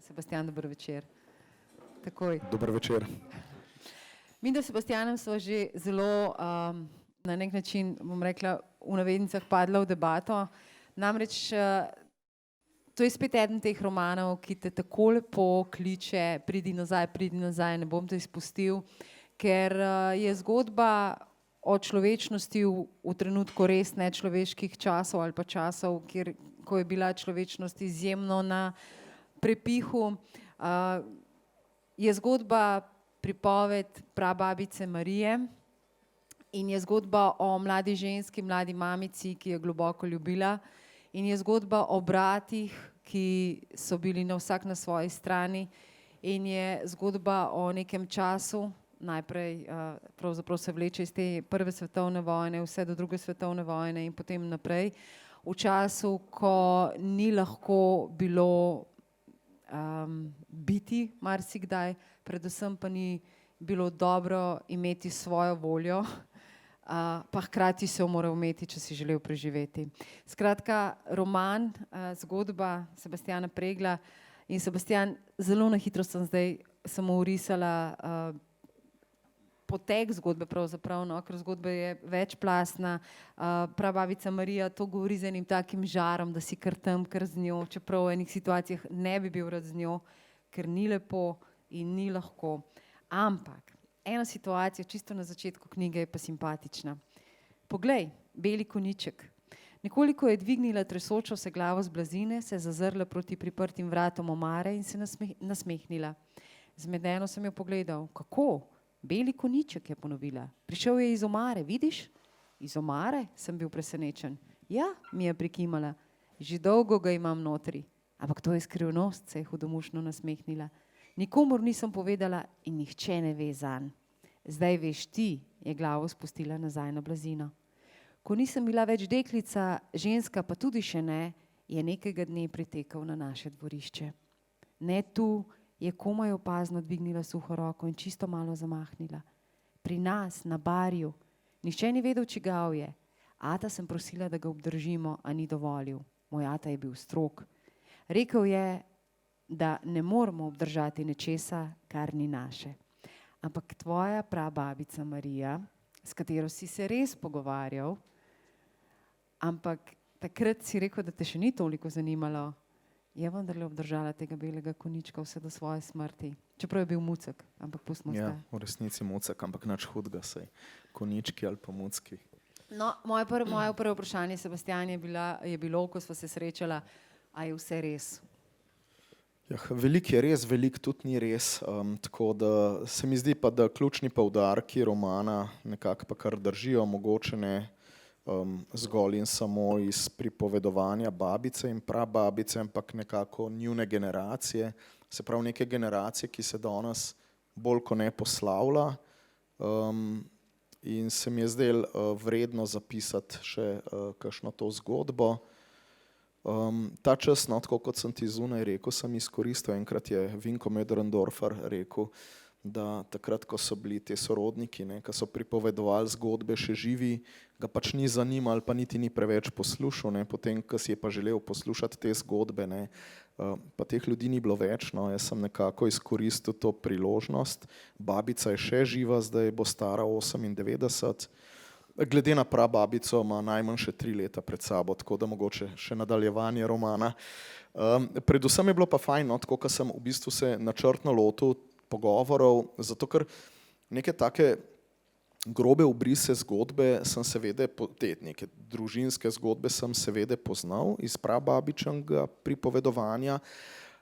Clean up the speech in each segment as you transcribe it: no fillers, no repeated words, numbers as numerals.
Sebastian, dober večer. Takoj. Dober večer. Mi da s Sebastianom smo že zelo na nek način, bom rekla, v navednicah padla v debato. Namreč to je spet eden teh romanov, ki te tako lepo kliče, pridi nazaj, ne bom te izpustil, ker je zgodba o človečnosti v trenutku res nečloveških časov ali pa časov, ko je bila človečnost izjemno na prepihu. Je zgodba pripoved prababice Marije in je zgodba o mladi ženski, mladi mamici, ki je globoko ljubila, in je zgodba o bratih, ki so bili vsak na svoji strani, in je zgodba o nekem času, najprej pravzaprav se vleče iz te prve svetovne vojne vse do druge svetovne vojne in potem naprej, v času, ko ni lahko bilo biti marsikdaj, predvsem pa ni bilo dobro imeti svojo voljo, pa hkrati se jo moral imeti, če si želel preživeti. Skratka, roman, zgodba Sebastiana Pregla, in Sebastian, zelo na hitro sem zdaj samo orisala potek zgodbe pravzaprav, no, ker zgodba je večplastna. Prababica Marija to govori z enim takim žarom, da si kar tam, kar z njo, čeprav v enih situacijah ne bi bil rad z njo, ker ni lepo in ni lahko. Ampak ena situacija, čisto na začetku knjige, je pa simpatična. Poglej, beli konjiček. Nekoliko je dvignila tresočo se glavo z blazine, se zazrla proti priprtim vratom omare in se nasmehnila. Zmedeno sem jo pogledal. Kako? Beli konjiček, je ponovila. Prišel je iz omare, vidiš? Iz omare? Sem bil presenečen. Ja, mi je prikimala. Že dolgo ga imam notri. Ampak to je skrivnost, se je hudomušno nasmehnila. Nikomur nisem povedala in nihče ne ve zanj. Zdaj veš ti, je glavo spustila nazaj na blazino. Ko nisem bila več deklica, ženska pa tudi še ne, je nekega dne pritekel na naše dvorišče. Ne tu, je komaj opazno dvignila suho roko in čisto malo zamahnila. Pri nas, na barju, nihče ni vedel, čigav je. Ata sem prosila, da ga obdržimo, a ni dovolil. Moj ata je bil strog. Rekel je, da ne moramo obdržati nečesa, kar ni naše. Ampak tvoja prababica Marija, s katero si se res pogovarjal, ampak takrat si rekel, da te še ni toliko zanimalo, je vendarle obdržala tega belega konjička vse do svoje smrti. Čeprav je bil mucek, ampak pustimo se. Ja, v resnici mucek, ampak nič hudega, saj konjički ali pa mucki. No, moje prvo vprašanje, Sebastian, je bilo, ko sva se srečala, a je vse res? Ja, veliko je res, veliko tudi ni res, tako da se mi zdi pa, da ključni poudarki romana nekako pa kar držijo, mogoče ne zgolj in samo iz pripovedovanja babice in prababice, ampak nekako njune generacije, se pravi neke generacije, ki se danes bolj kot ne poslavlja, in se mi je zdelo vredno zapisati še kakšno to zgodbo. Ta čas, no, tako kot sem ti zunaj rekel, sem izkoristil, enkrat je Vinko Möderndorfer rekel, da takrat, ko so bili te sorodniki, ki so pripovedovali zgodbe še živi, ga pač ni zanimalo, pa niti ni preveč poslušal, potem, ko si je pa želel poslušati te zgodbe, pa teh ljudi ni bilo več, no, jaz sem nekako izkoristil to priložnost. Babica je še živa, zdaj bo stara 98, glede na prababico ima najmanj še 3 leta pred sabo, tako da mogoče še nadaljevanje romana. Predvsem je bilo pa fajn, no, tako, ko sem v bistvu se načrtno lotil pogovorov, zato ker neke take grobe obrise zgodbe sem seveda, te neke družinske zgodbe sem seveda poznal iz prababičnega pripovedovanja,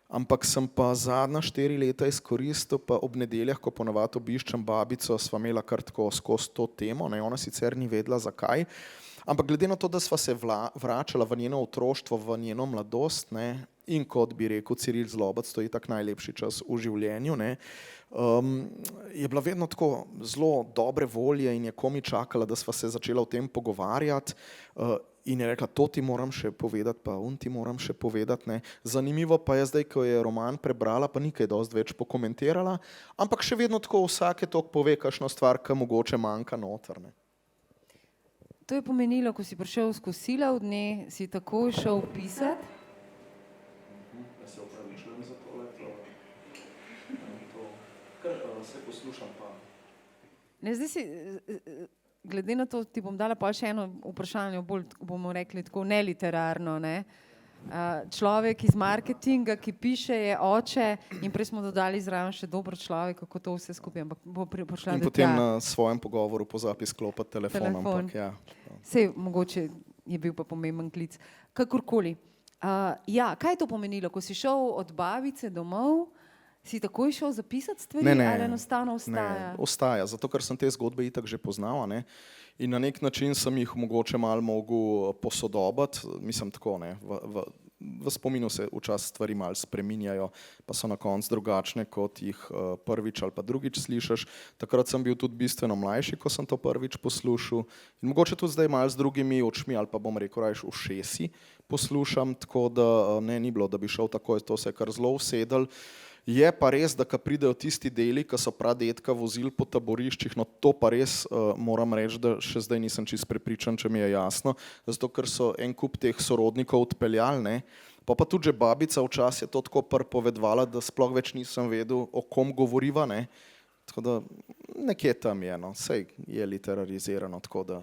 ampak sem pa zadnja 4 leta izkoristil, pa ob nedeljah, ko ponavadi obiščem babico, sva imela kar tako skozi to temo, ona sicer ni vedela zakaj, ampak glede na to, da sva se vračala v njeno otroštvo, v njeno mladost, in kot bi rekel Ciril Zlobec, to je tak najlepši čas v življenju, je bila vedno tako zelo dobre volje in je komaj čakala, da sva se začela o tem pogovarjati, in je rekla, to ti moram še povedati, pa ti moram še povedati. Zanimivo pa je zdaj, ko je roman prebrala, pa ni kaj dosti več pokomentirala, ampak še vedno tako vsake toliko pove kakšno stvar, ki mogoče manjka noter. To je pomenilo, ko si prišel skozi sila v dne, si takoj šel pisati. Se opravičujem za tole. Kar se poslušam pa. Ne, zdaj si, glede na to, ti bom dala pa še eno vprašanje, bolj bomo rekli tako neliterarno, ne? Človek iz marketinga, ki piše, je oče in prej smo dodali zraven še dober človek, kako to vse skupaj, ampak bo prišla In potem na svojem pogovoru pozabi sklopati telefon. Ampak, ja. Sej, mogoče je bil pa pomemben klic. Kakorkoli. Ja, kaj je to pomenilo, ko si šel od babice domov, si takoj šel zapisati stvari ali enostavno ostaja? Ne, ostaja, zato ker sem te zgodbe itak že poznal, ne? In na nek način sem jih mogoče malo mogel posodobiti, mislim tako, ne, v spominu se včasih stvari malo spreminjajo, pa so na koncu drugačne, kot jih prvič ali pa drugič slišiš. Takrat sem bil tudi bistveno mlajši, ko sem to prvič poslušal in mogoče tudi zdaj malo z drugimi očmi ali pa bom rekel rajš ušesi poslušam, tako da ne, ni bilo, da bi šel takoj, to se je kar zelo usedel. Je pa res, da ko pridejo tisti deli, ko so pradetka vozili po taboriščih, no to pa res moram reči, da še zdaj nisem čist prepričan, če mi je jasno, zato ker so en kup teh sorodnikov odpeljali, ne, pa tudi že babica včasih je to tako pripovedovala, da sploh več nisem vedel, o kom govoriva, ne, tako da nekje tam je, no, sej je literarizirano, tako da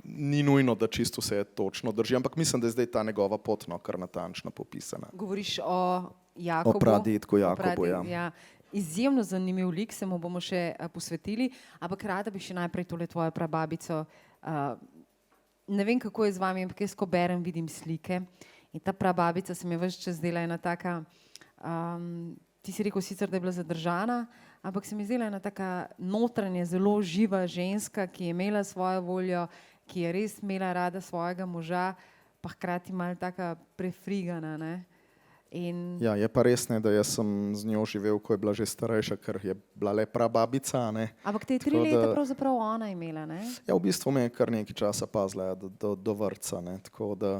ni nujno, da čisto vse točno drži, ampak mislim, da je zdaj ta njegova pot, no, kar natančno popisana. Govoriš o Jakobu. O pradedku Jakobu, ja. Izjemno zanimiv lik, se mu bomo še posvetili, ampak rada bi še najprej tole tvojo prababico. Ne vem, kako je z vami, ampak jaz, ko berem, vidim slike in ta prababica se mi je ves čas zdela ena taka, ti si rekel sicer, da je bila zadržana, ampak se mi je zdela ena taka notranje zelo živa ženska, ki je imela svojo voljo, ki je res imela rada svojega moža, pa hkrati malo taka prefrigana, ne? Ja, je pa res, ne, da jaz sem z njo živel, ko je bila že starejša, ker je bila le prababica, ne. Ampak te 3 leta pravzaprav ona imela, ne? Ja, v bistvu me je kar nekaj časa pazila do vrtca, ne, tako da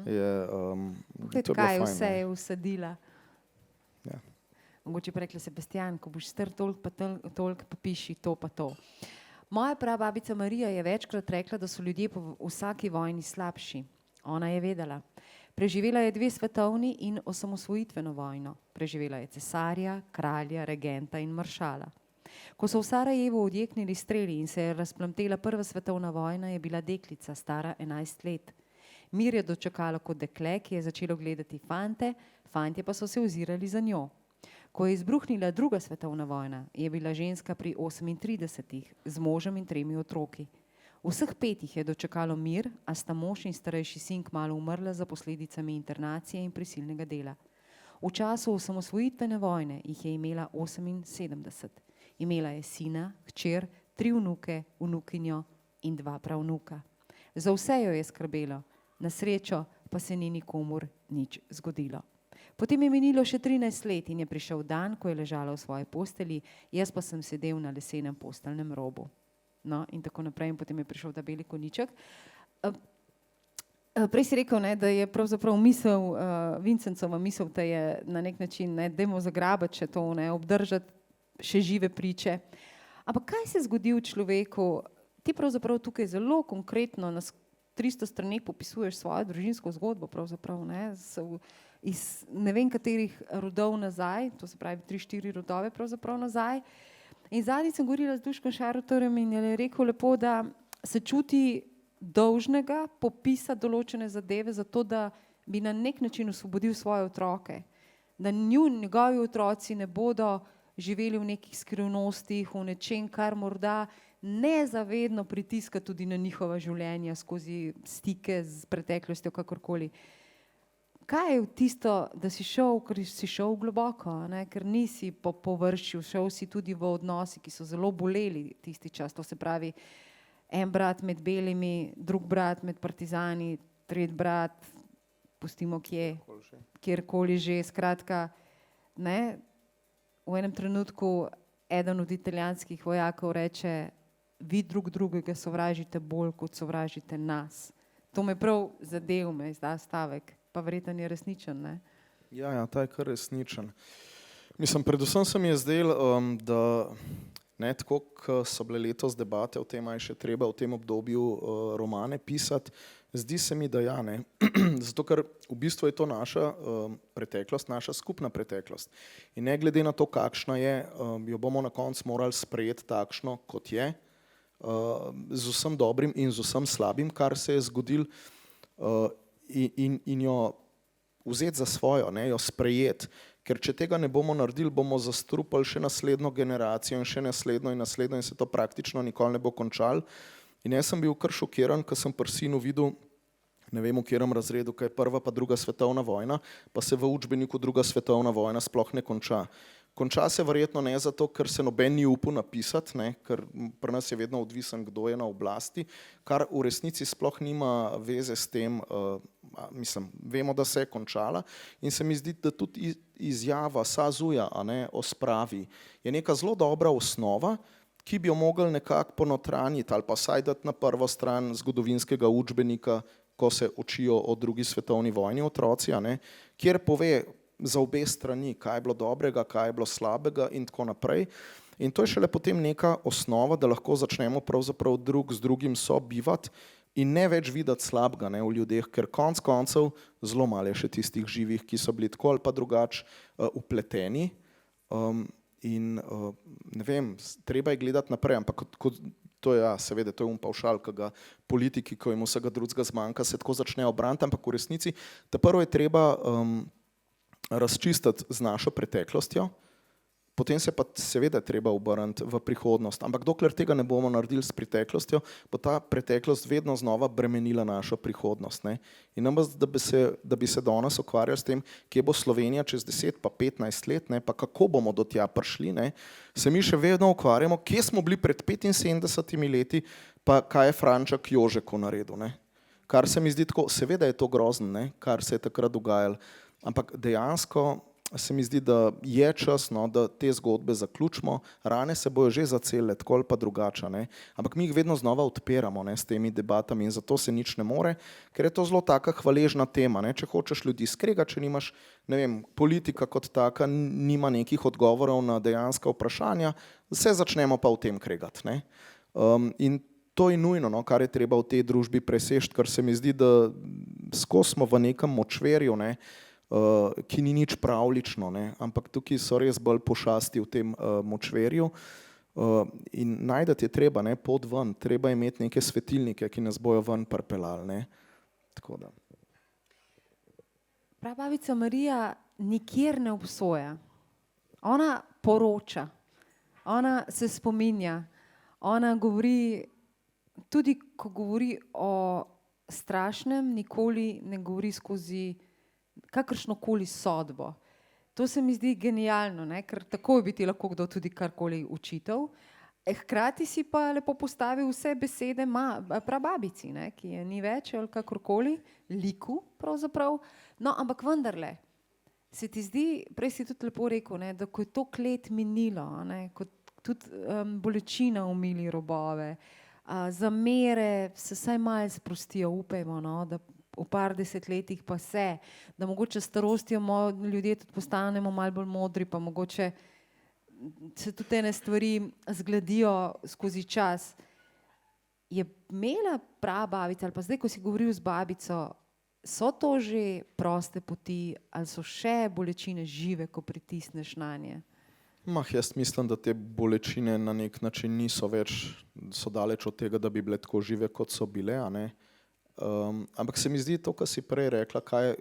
je to je bilo fajn. Kaj vse je usadila? Ja. Mogoče pa rekla, Sebastian, ko boš star toliko pa piši to pa to. Moja prababica Marija je večkrat rekla, da so ljudje po vsaki vojni slabši. Ona je vedela. Preživela je 2 svetovni in osamosvojitveno vojno. Preživela je cesarja, kralja, regenta in maršala. Ko so v Sarajevu odjeknili streli in se je razplamtela prva svetovna vojna, je bila deklica stara 11 let. Mir je dočakalo kot dekle, ki je začelo gledati fante, fantje pa so se ozirali za njo. Ko je izbruhnila druga svetovna vojna, je bila ženska pri 38 z možem in 3 otroki. Vseh 5 jih je dočakalo mir, a sta mož in starejši sin kmalu umrla za posledicami internacije in prisilnega dela. V času osamosvojitvene vojne jih je imela 78. Imela je sina, hčer, 3 vnuke, vnukinjo in 2 pravnuka. Za vse jo je skrbelo, na srečo pa se ni nikomur nič zgodilo. Potem je minilo še 13 let in je prišel dan, ko je ležala v svoji posteli, jaz pa sem sedel na lesenem posteljnem robu. No, in tako naprej, in potem je prišel ta beli konjiček. Prej si rekel, ne, da je pravzaprav misel, Vincencova misel, da je na nek način, ne, dajmo zagrabiti še to, ne, obdržati še žive priče. Ampak kaj se zgodi v človeku? Ti pravzaprav tukaj zelo konkretno na 300 straneh popisuješ svojo družinsko zgodbo, pravzaprav, ne, iz ne vem katerih rodov nazaj, to se pravi 3-4 rodove pravzaprav nazaj. In zadnjič sem govorila z Duškom Šarotorjem in je rekel lepo, da se čuti dolžnega popisati določene zadeve zato, da bi na nek način osvobodil svoje otroke. Da njegovi otroci ne bodo živeli v nekih skrivnostih, v nečem, kar morda nezavedno pritiska tudi na njihova življenja skozi stike z preteklostjo, kakorkoli. Kaj je tisto, da si šel, ker si šel globoko, ne? Ker nisi po površju, šel si tudi v odnosi, ki so zelo boleli tisti čas, to se pravi en brat med belimi, drug brat med partizani, tretji brat, pustimo kjerkoli že, skratka, ne? V enem trenutku eden od italijanskih vojakov reče, vi drugega sovražite bolj, kot sovražite nas. To me prav zadev, me izda stavek. Pa verjetno je resničen, ne? Ja, ta je kar resničen. Mislim, predvsem se mi je zdel, da ne, tako, ko so bile letos debate o tem, ali še treba v tem obdobju romane pisati, Zdi se mi, da ja, ne. Zato, ker v bistvu je to naša preteklost, naša skupna preteklost. In ne glede na to, kakšna je, jo bomo na koncu morali sprejeti takšno, kot je, z vsem dobrim in z vsem slabim, kar se je zgodilo, in jo vzeti za svojo, ne, jo sprejeti. Ker če tega ne bomo naredili, bomo zastrupali še naslednjo generacijo in še naslednjo in naslednjo in se to praktično nikoli ne bo končalo. In jaz sem bil kar šokiran, ko sem pri sinu videl, ne vem v katerem razredu, kaj je prva pa druga svetovna vojna, pa se v učbeniku druga svetovna vojna sploh ne konča. Konča se verjetno ne zato, ker se noben ni upal napisati, ne, ker pri nas je vedno odvisen, kdo je na oblasti, kar v resnici sploh nima veze s tem, mislim, vemo, da se je končala in se mi zdi, da tudi izjava Sazuja, a ne, o spravi je neka zelo dobra osnova, ki bi jo mogli nekako ponotranjiti ali pa vsaj dati na prvo stran zgodovinskega učbenika, ko se učijo o drugi svetovni vojni otroci, a ne, kjer pove za obe strani, kaj je bilo dobrega, kaj je bilo slabega in tako naprej. In to je šele potem neka osnova, da lahko začnemo pravzaprav drug z drugim sobivati in ne več videti slabega, ne, v ljudeh, ker konec koncev zelo malo je še tistih živih, ki so bili tako ali pa drugače vpleteni. In ne vem, treba je gledati naprej, ampak to je, ja, seveda, to je pavšal, ki ga politiki, ko jim vsega drugega zmanjka, se tako začnejo braniti, ampak v resnici prvo je treba razčistiti z našo preteklostjo, potem se pa seveda treba obrniti v prihodnost, ampak dokler tega ne bomo naredili s preteklostjo, bo ta preteklost vedno znova bremenila našo prihodnost, ne. In namesto, da bi se danes ukvarjali s tem, kje bo Slovenija čez 10 pa 15 let, ne, pa kako bomo do tja prišli, ne, se mi še vedno ukvarjamo, kje smo bili pred 75 leti, pa kaj je Franček Jožeku naredil, ne. Kar se mi zdi tako, seveda je to grozno, ne, kar se je takrat dogajalo, ampak dejansko se mi zdi, da je čas, no, da te zgodbe zaključimo, rane se bojo že zacelile, tako ali pa drugače, ne, ampak mi jih vedno znova odpiramo, ne, s temi debatami in zato se nič ne more, ker je to zelo taka hvaležna tema, ne, če hočeš ljudi skregati, če nimaš, ne vem, politika kot taka nima nekih odgovorov na dejanska vprašanja, se začnemo pa v tem kregati, ne. In to je nujno, no, kar je treba v tej družbi preseči, ker se mi zdi, da skozi smo v nekem močverju, ne, ki ni nič pravlično, ne, ampak tukaj so res bolj pošasti v tem močverju in najdeti je treba, ne, pot ven, treba imeti neke svetilnike, ki nas bojo ven pripeljali, ne, tako da. Prababica Marija nikjer ne obsoja. Ona poroča, ona se spominja, ona govori, tudi ko govori o strašnem, nikoli ne govori skozi kakršnokoli sodbo. To se mi zdi genialno, ne? Ker takoj bi ti lahko kdo tudi karkoli učitelj. Hkrati si pa lepo postavil vse besede prababici, ne? Ki je ni več ali kakorkoli, liku pravzaprav. No, ampak vendarle, se ti zdi, prej si tudi lepo rekel, ne? Da ko je to let minilo, ne? Ko tudi bolečina umili robove, zamere se vsaj malo sprostijo, upajmo, no? Da v par desetletjih pa se, da mogoče s starostjo ljudje tudi postanemo malo bolj modri, pa mogoče se tudi ene stvari zgledijo skozi čas. Je imela prababica ali pa zdaj, ko si govoril z babico, so to že proste poti ali so še bolečine žive, ko pritisneš nanje? Jaz mislim, da te bolečine na nek način niso več, so daleč od tega, da bi bile tako žive, kot so bile, a ne. Ampak se mi zdi to, kar si prej rekla, kaj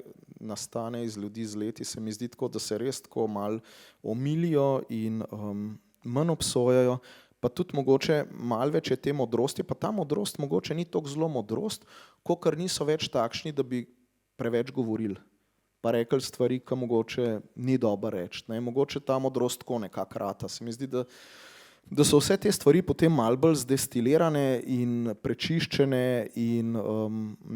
nastane iz ljudi z leti, se mi zdi tako, da se res tako malo omilijo in manj obsojajo, pa tudi mogoče malo več je te modrosti, pa ta modrost mogoče ni toliko zelo modrost, kakor niso več takšni, da bi preveč govorili, pa rekli stvari, ki mogoče ni dobro reči, ne, mogoče ta modrost tako nekako rata, se mi zdi, da so vse te stvari potem malo bolj zdestilirane in prečiščene in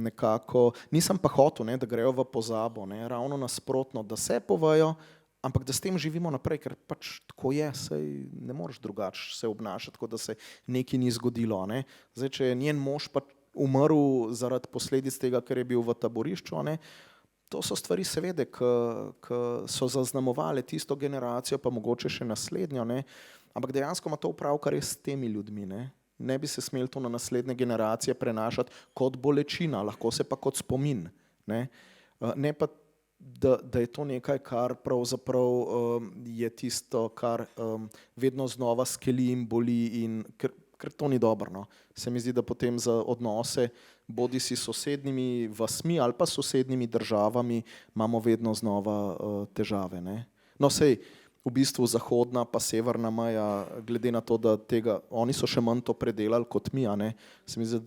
nekako, nisem pa hotel, ne, da grejo v pozabo, ne, ravno nasprotno, da se povejo, ampak da s tem živimo naprej, ker pač tako je, saj ne moreš drugače se obnašati, kot da se nekaj ni zgodilo, ne. Zdaj, če je njen mož pa umrl zaradi posledic tega, ker je bil v taborišču, ne, to so stvari seveda, ki so zaznamovale tisto generacijo, pa mogoče še naslednjo, ne. Ampak dejansko ima to opravka res s temi ljudmi, ne. ne bi se smeli to na naslednje generacije prenašati kot bolečina, lahko se pa kot spomin. Ne pa, da je to nekaj, kar pravzaprav je tisto, kar vedno znova skeli in boli, in ker to ni dobro. No. Se mi zdi, da potem za odnose bodi si sosednjimi vasmi ali pa sosednjimi državami imamo vedno znova težave. Ne. No, sej, v bistvu zahodna pa severna meja, glede na to, da oni so še manj to predelali kot mi, a ne, se mi zdi,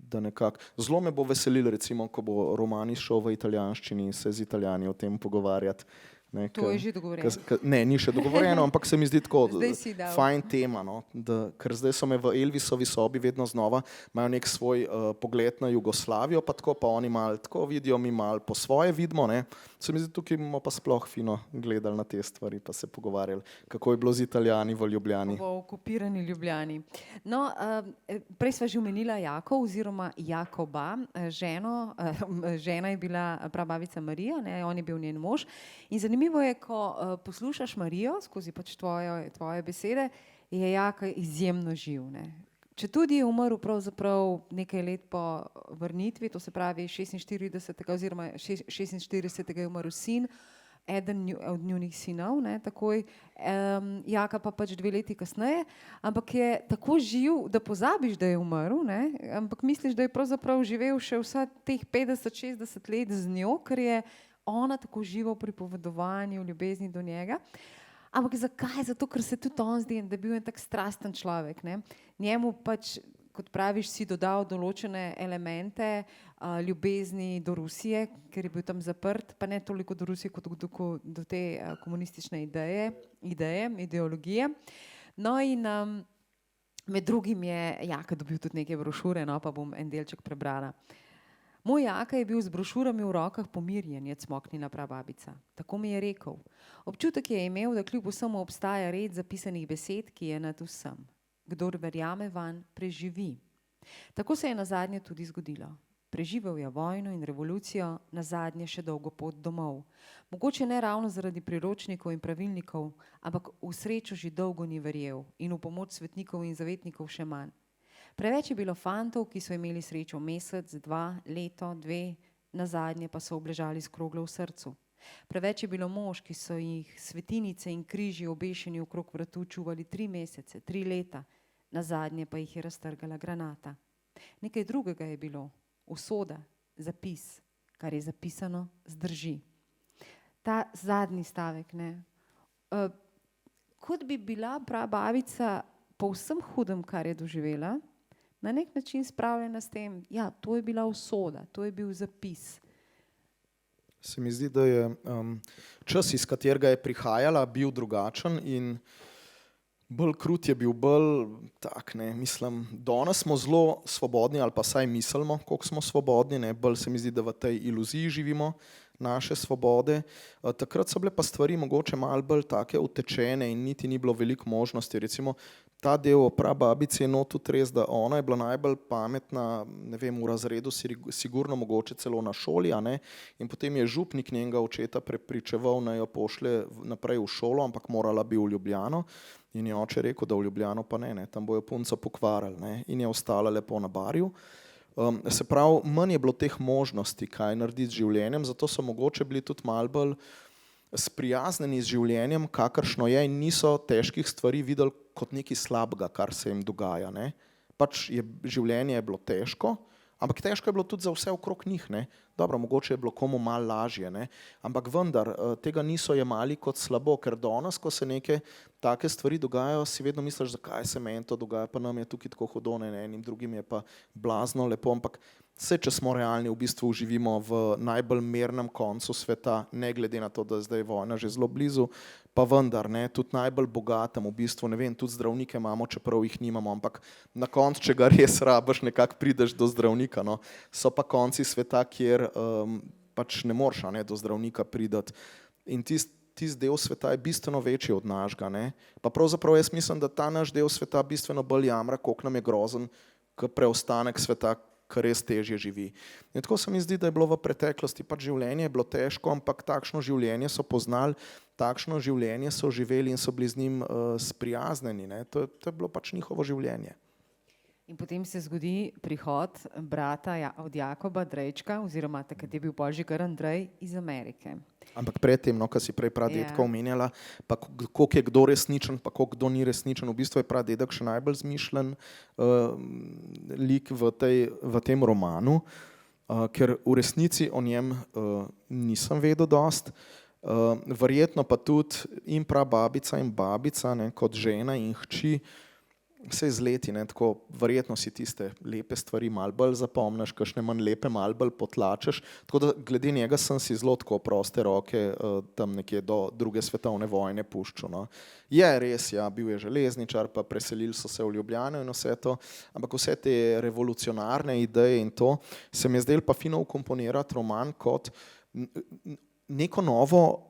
da nekako. Zelo me bo veselilo, recimo, ko bo roman izšel v italijanščini, se z Italijani o tem pogovarjati. Ne, to je že dogovorjeno. Ne, ni še dogovorjeno, ampak se mi zdi tako fajn dal. tema, no, ker zdaj so me v Elvisovi sobi vedno znova, imajo nek svoj pogled na Jugoslavijo, pa tako pa oni malo tako vidijo, mi malo po svoje vidimo, ne. Se mi zdi, tukaj bomo pa sploh fino gledali na te stvari, pa se pogovarjali, kako je bilo z Italijani v Ljubljani. V okupirani Ljubljani. No, prej sva že omenila Jakov oziroma Jakoba, žena je bila prababica Marija, ne, on je bil njen mož. In zanimivo je, ko poslušaš Marijo skozi pač tvoje besede, je Jaka izjemno živ. Ne. Četudi je umrl pravzaprav nekaj let po vrnitvi, to se pravi 46. oziroma 46. je umrl sin, eden od njunih sinov, ne, takoj, Jaka pa pač 2 leti kasneje, ampak je tako živ, da pozabiš, da je umrl, ne, ampak misliš, da je pravzaprav živel še vsa teh 50-60 let z njo, ker je ona tako živa v pripovedovanju, v ljubezni do njega. Ampak zakaj? Zato, ker se tudi on zdi, da je bil en tak strasten človek. Ne? Njemu pač, kot praviš, si dodal določene elemente ljubezni do Rusije, ker je bil tam zaprt, pa ne toliko do Rusije, kot do te komunistične ideologije. No in med drugim je Jaka dobil tudi neke brošure, no, pa bom en delček prebrala. Moj Jaka je bil z brošurami v rokah pomirjen, je cmoknila prababica. Tako mi je rekel. Občutek je imel, da kljub vsemu obstaja red zapisanih besed, ki je nad vsem. Kdor verjame vanj, preživi. Tako se je nazadnje tudi zgodilo. Preživel je vojno in revolucijo, nazadnje še dolgo pot domov. Mogoče ne ravno zaradi priročnikov in pravilnikov, ampak v srečo že dolgo ni verjel in v pomoč svetnikov in zavetnikov še manj. Preveč je bilo fantov, ki so imeli srečo mesec, 2, leto, 2, nazadnje pa so obležali s kroglo v srcu. Preveč je bilo mož, ki so jih svetinice in križi obešeni okrog vratu čuvali 3 mesece, 3 leta, nazadnje pa jih je raztrgala granata. Nekaj drugega je bilo, usoda, zapis, kar je zapisano, zdrži. Ta zadnji stavek, ne, kot bi bila prababica po vsem hudem, kar je doživela, na nek način spravljena s tem, ja, to je bila usoda, to je bil zapis. Se mi zdi, da je čas, iz katerega je prihajala, bil drugačen in bolj krut je bil, bolj tak, ne, mislim, danes smo zelo svobodni, ali pa saj mislimo, koliko smo svobodni, ne, bolj se mi zdi, da v tej iluziji živimo naše svobode. Takrat so bile pa stvari mogoče malo bolj take utečene in niti ni bilo veliko možnosti. Recimo, ta del o prababici je tudi res, da ona je bila najbolj pametna, ne vem, v razredu, sigurno mogoče celo na šoli, a ne, in potem je župnik njenega očeta prepričeval, naj jo pošlje naprej v šolo, ampak morala bi v Ljubljano. In je oče rekel, da v Ljubljano pa ne, tam bojo punco pokvarili, ne, in je ostala lepo na Barju. Se pravi, manj je bilo teh možnosti, kaj narediti z življenjem, zato so mogoče bili tudi malo bolj sprijaznjeni z življenjem, kakršno je, in niso težkih stvari videli kot nekaj slabega, kar se jim dogaja. Ne. Pač življenje je bilo težko, ampak težko je bilo tudi za vse okrog njih. Ne. Dobro, mogoče je bilo komu malo lažje, ne. Ampak vendar tega niso jemali kot slabo, ker danes, ko se neke take stvari dogajajo, si vedno misliš, zakaj se meni to dogaja, pa nam je tukaj tako hudo, ne, enim drugim je pa blazno lepo, ampak vse, če smo realni, v bistvu živimo v najbolj mirnem koncu sveta, ne glede na to, da je zdaj vojna že zelo blizu, pa vendar, ne, tudi najbolj bogatem, v bistvu, ne vem, tudi zdravnike imamo, čeprav jih nimamo, ampak na koncu, če ga res rabiš, nekako prideš do zdravnika, no. So pa konci sveta, kjer pač ne moreš, ne, do zdravnika priti. In tisti del sveta je bistveno večji od našega, ne. Pa pravzaprav jaz mislim, da ta naš del sveta bistveno bolj jamra, koliko nam je grozen, kot preostanek sveta, kar res težje živi. In tako se mi zdi, da je bilo v preteklosti, pač življenje je bilo težko, ampak takšno življenje so poznali, takšno življenje so živeli in so bili z njim sprijaznjeni, ne. To je bilo pač njihovo življenje. In potem se zgodi prihod brata od Jakoba, Drejčka, oziroma takrat je bil pol že kar Andrej iz Amerike. Ampak predtem, no, kar si prej pradedka omenjala, pa koliko je kdo resničen, pa koliko kdo ni resničen, v bistvu je pradedek še najbolj zmišljen lik v tem romanu, ker v resnici o njem nisem vedel dost. Verjetno pa tudi in prababica in babica, ne, kot žena in hči, vse z leti, ne, tako verjetno si tiste lepe stvari malo bolj zapomniš, kakšne manj lepe malo bolj potlačeš, tako da glede njega sem si zelo tako proste roke tam nekje do druge svetovne vojne puščal, no. Je res, ja, bil je železničar, pa preselili so se v Ljubljano in vse to, ampak vse te revolucionarne ideje in to se mi je zdelo pa fino ukomponirati roman kot neko novo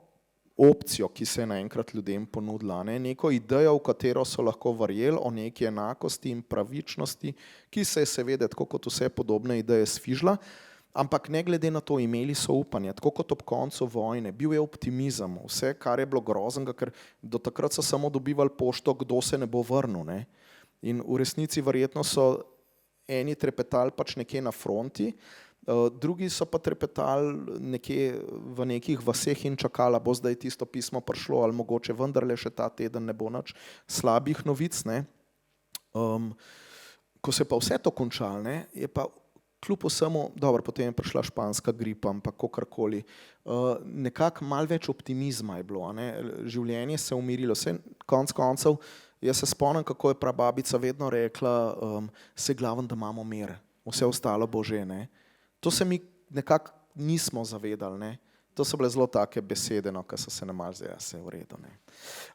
opcijo, ki se je naenkrat ljudem ponudila, ne? Neko idejo, v katero so lahko verjeli, o neki enakosti in pravičnosti, ki se je seveda, tako kot vse podobne ideje, sfižila, ampak ne glede na to imeli so upanje, tako kot ob koncu vojne, bil je optimizem, vse, kar je bilo groznega, ker do takrat so samo dobivali pošto, kdo se ne bo vrnil, ne? In v resnici verjetno so eni trepetali pač nekje na fronti, drugi so pa trepetali nekje v nekih vaseh in čakala, bo zdaj tisto pismo prišlo ali mogoče vendarle še ta teden ne bo nič slabih novic, ne. Ko se pa vse to končalo, ne, je pa kljub vsemu, dobro, potem je prišla španska gripa, ampak kakorkoli, nekako malo več optimizma je bilo, a ne, življenje se je umirilo, vse konec koncev, jaz se spomnim, kako je prababica vedno rekla, se glavno, da imamo mir, vse ostalo bo že, ne. To se mi nekako nismo zavedali, ne. To so bile zelo take besede, no, ki so se nam malo zdaj, se je v redu, ne.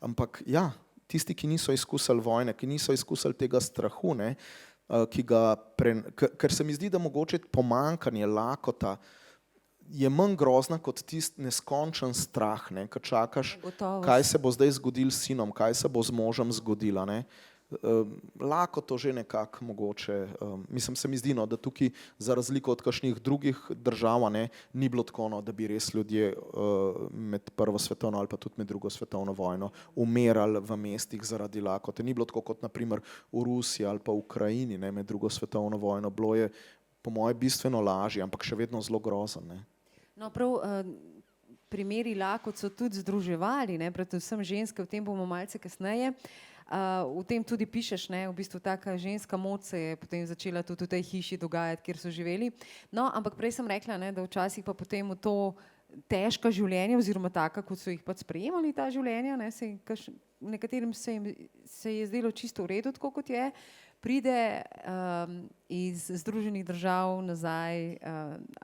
Ampak ja, tisti, ki niso izkusili vojne, ki niso izkusili tega strahu, ne, ker se mi zdi, da mogoče pomanjkanje, lakota je manj grozna kot tisti neskončen strah, ne, ko čakaš, kaj se bo zdaj zgodilo s sinom, kaj se bo z možem zgodilo, ne. Lakoto že nekako mogoče, mislim, se mi zdi, no, da tukaj za razliko od kakšnih drugih držav, ne, ni bilo tako, no, da bi res ljudje med prvo svetovno ali pa tudi med drugo svetovno vojno umirali v mestih zaradi lakote. Ni bilo tako kot na primer v Rusiji ali pa v Ukrajini, ne, med drugo svetovno vojno. Bilo je po moje bistveno lažje, ampak še vedno zelo grozen, ne. No, prav primeri lakot so tudi združevali, ne, predvsem ženske, o tem bomo malce kasneje. V tem tudi pišeš, ne, v bistvu taka ženska moč se je potem začela tudi v tej hiši dogajati, kjer so živeli. No, ampak prej sem rekla, ne, da včasih pa potem v to težka življenja oziroma taka, kot so jih pač sprejemali ta življenja, ne, nekaterim se je zdelo čisto v redu, tako kot je, pride iz Združenih držav nazaj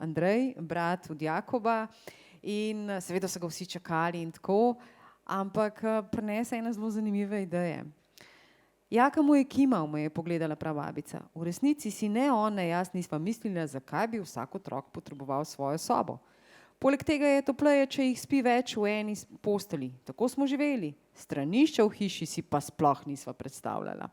Andrej, brat od Jakoba, in seveda so ga vsi čakali in tako, ampak prinese ena zelo zanimiva ideja. Jaka mu je kimal, mu je pogledala prababica. V resnici si ne on, ne jaz nisva mislila, zakaj bi vsak otrok potreboval svojo sobo. Poleg tega je topleje, če jih spi več v eni posteli. Tako smo živeli. Stranišča v hiši si pa sploh nisva predstavljala.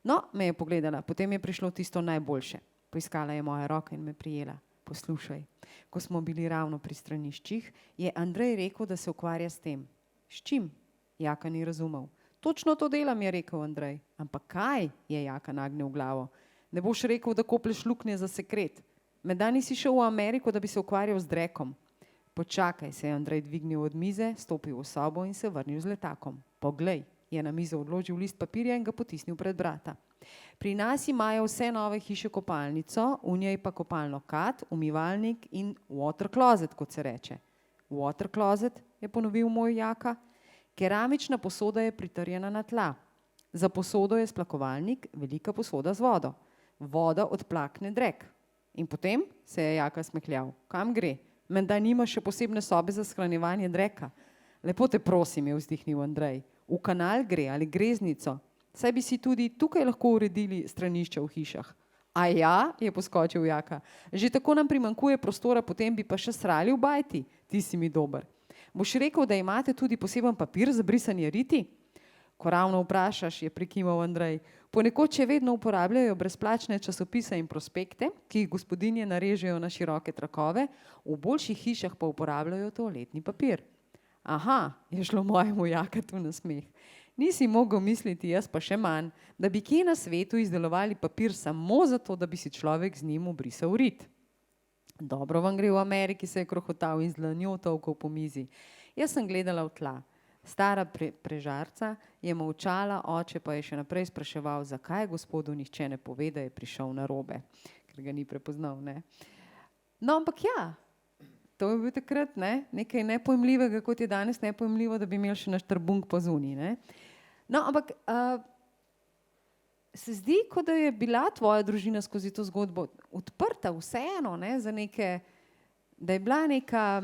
No, me je pogledala, potem je prišlo tisto najboljše. Poiskala je moje roke in me prijela. Poslušaj, ko smo bili ravno pri straniščih, je Andrej rekel, da se ukvarja s tem. S čim? Jaka ni razumel. Točno to delam, je rekel Andrej. Ampak kaj, je Jaka nagnil glavo. Ne boš rekel, da koplješ luknje za sekret. Menda nisi šel v Ameriko, da bi se ukvarjal z drekom. Počakaj, se je Andrej dvignil od mize, stopil v sobo in se vrnil z letakom. Poglej, je na mizo odložil list papirja in ga potisnil pred vrata. Pri nas imajo vse nove hiše kopalnico, v njej pa kopalno kad, umivalnik in water closet, kot se reče. Water closet, je ponovil moj Jaka. Keramična posoda je pritrjena na tla. Za posodo je splakovalnik, velika posoda z vodo. Voda odplakne drek. In potem se je Jaka smehljal. Kam gre? Menda nima še posebne sobe za shranjevanje dreka. Lepo te prosim, je vzdihnil Andrej. V kanal gre ali greznico. Saj bi si tudi tukaj lahko uredili stranišča v hišah. A ja, je poskočil Jaka. Že tako nam primanjkuje prostora, potem bi pa še srali v bajti. Ti si mi dober. Boš rekel, da imate tudi poseben papir za brisanje riti? Ko ravno vprašaš, je prikimal Andrej. Ponekod še vedno uporabljajo brezplačne časopise in prospekte, ki jih gospodinje narežejo na široke trakove, v boljših hišah pa uporabljajo toaletni papir. Aha, je šlo mojemu Jakatu na smeh. Nisi mogel misliti, jaz pa še manj, da bi kje na svetu izdelovali papir samo zato, da bi si človek z njim obrisal rit. Dobro vam gre, v Ameriki se je krohotal in z dlanjo tolkal po mizi. Jaz sem gledala v tla. Stara prežarca je molčala, oče pa je še naprej spraševal, zakaj gospodu nihče ne pove, da je prišel narobe, ker ga ni prepoznal, ne. No, ampak ja, to je bil takrat, ne, nekaj nepojmljivega, kot je danes nepojmljivo, da bi imeli še naš trbunk po zuniji, ne. No, ampak se zdi, kot da je bila tvoja družina skozi to zgodbo odprta vseeno, ne, za neke, da je bila neka,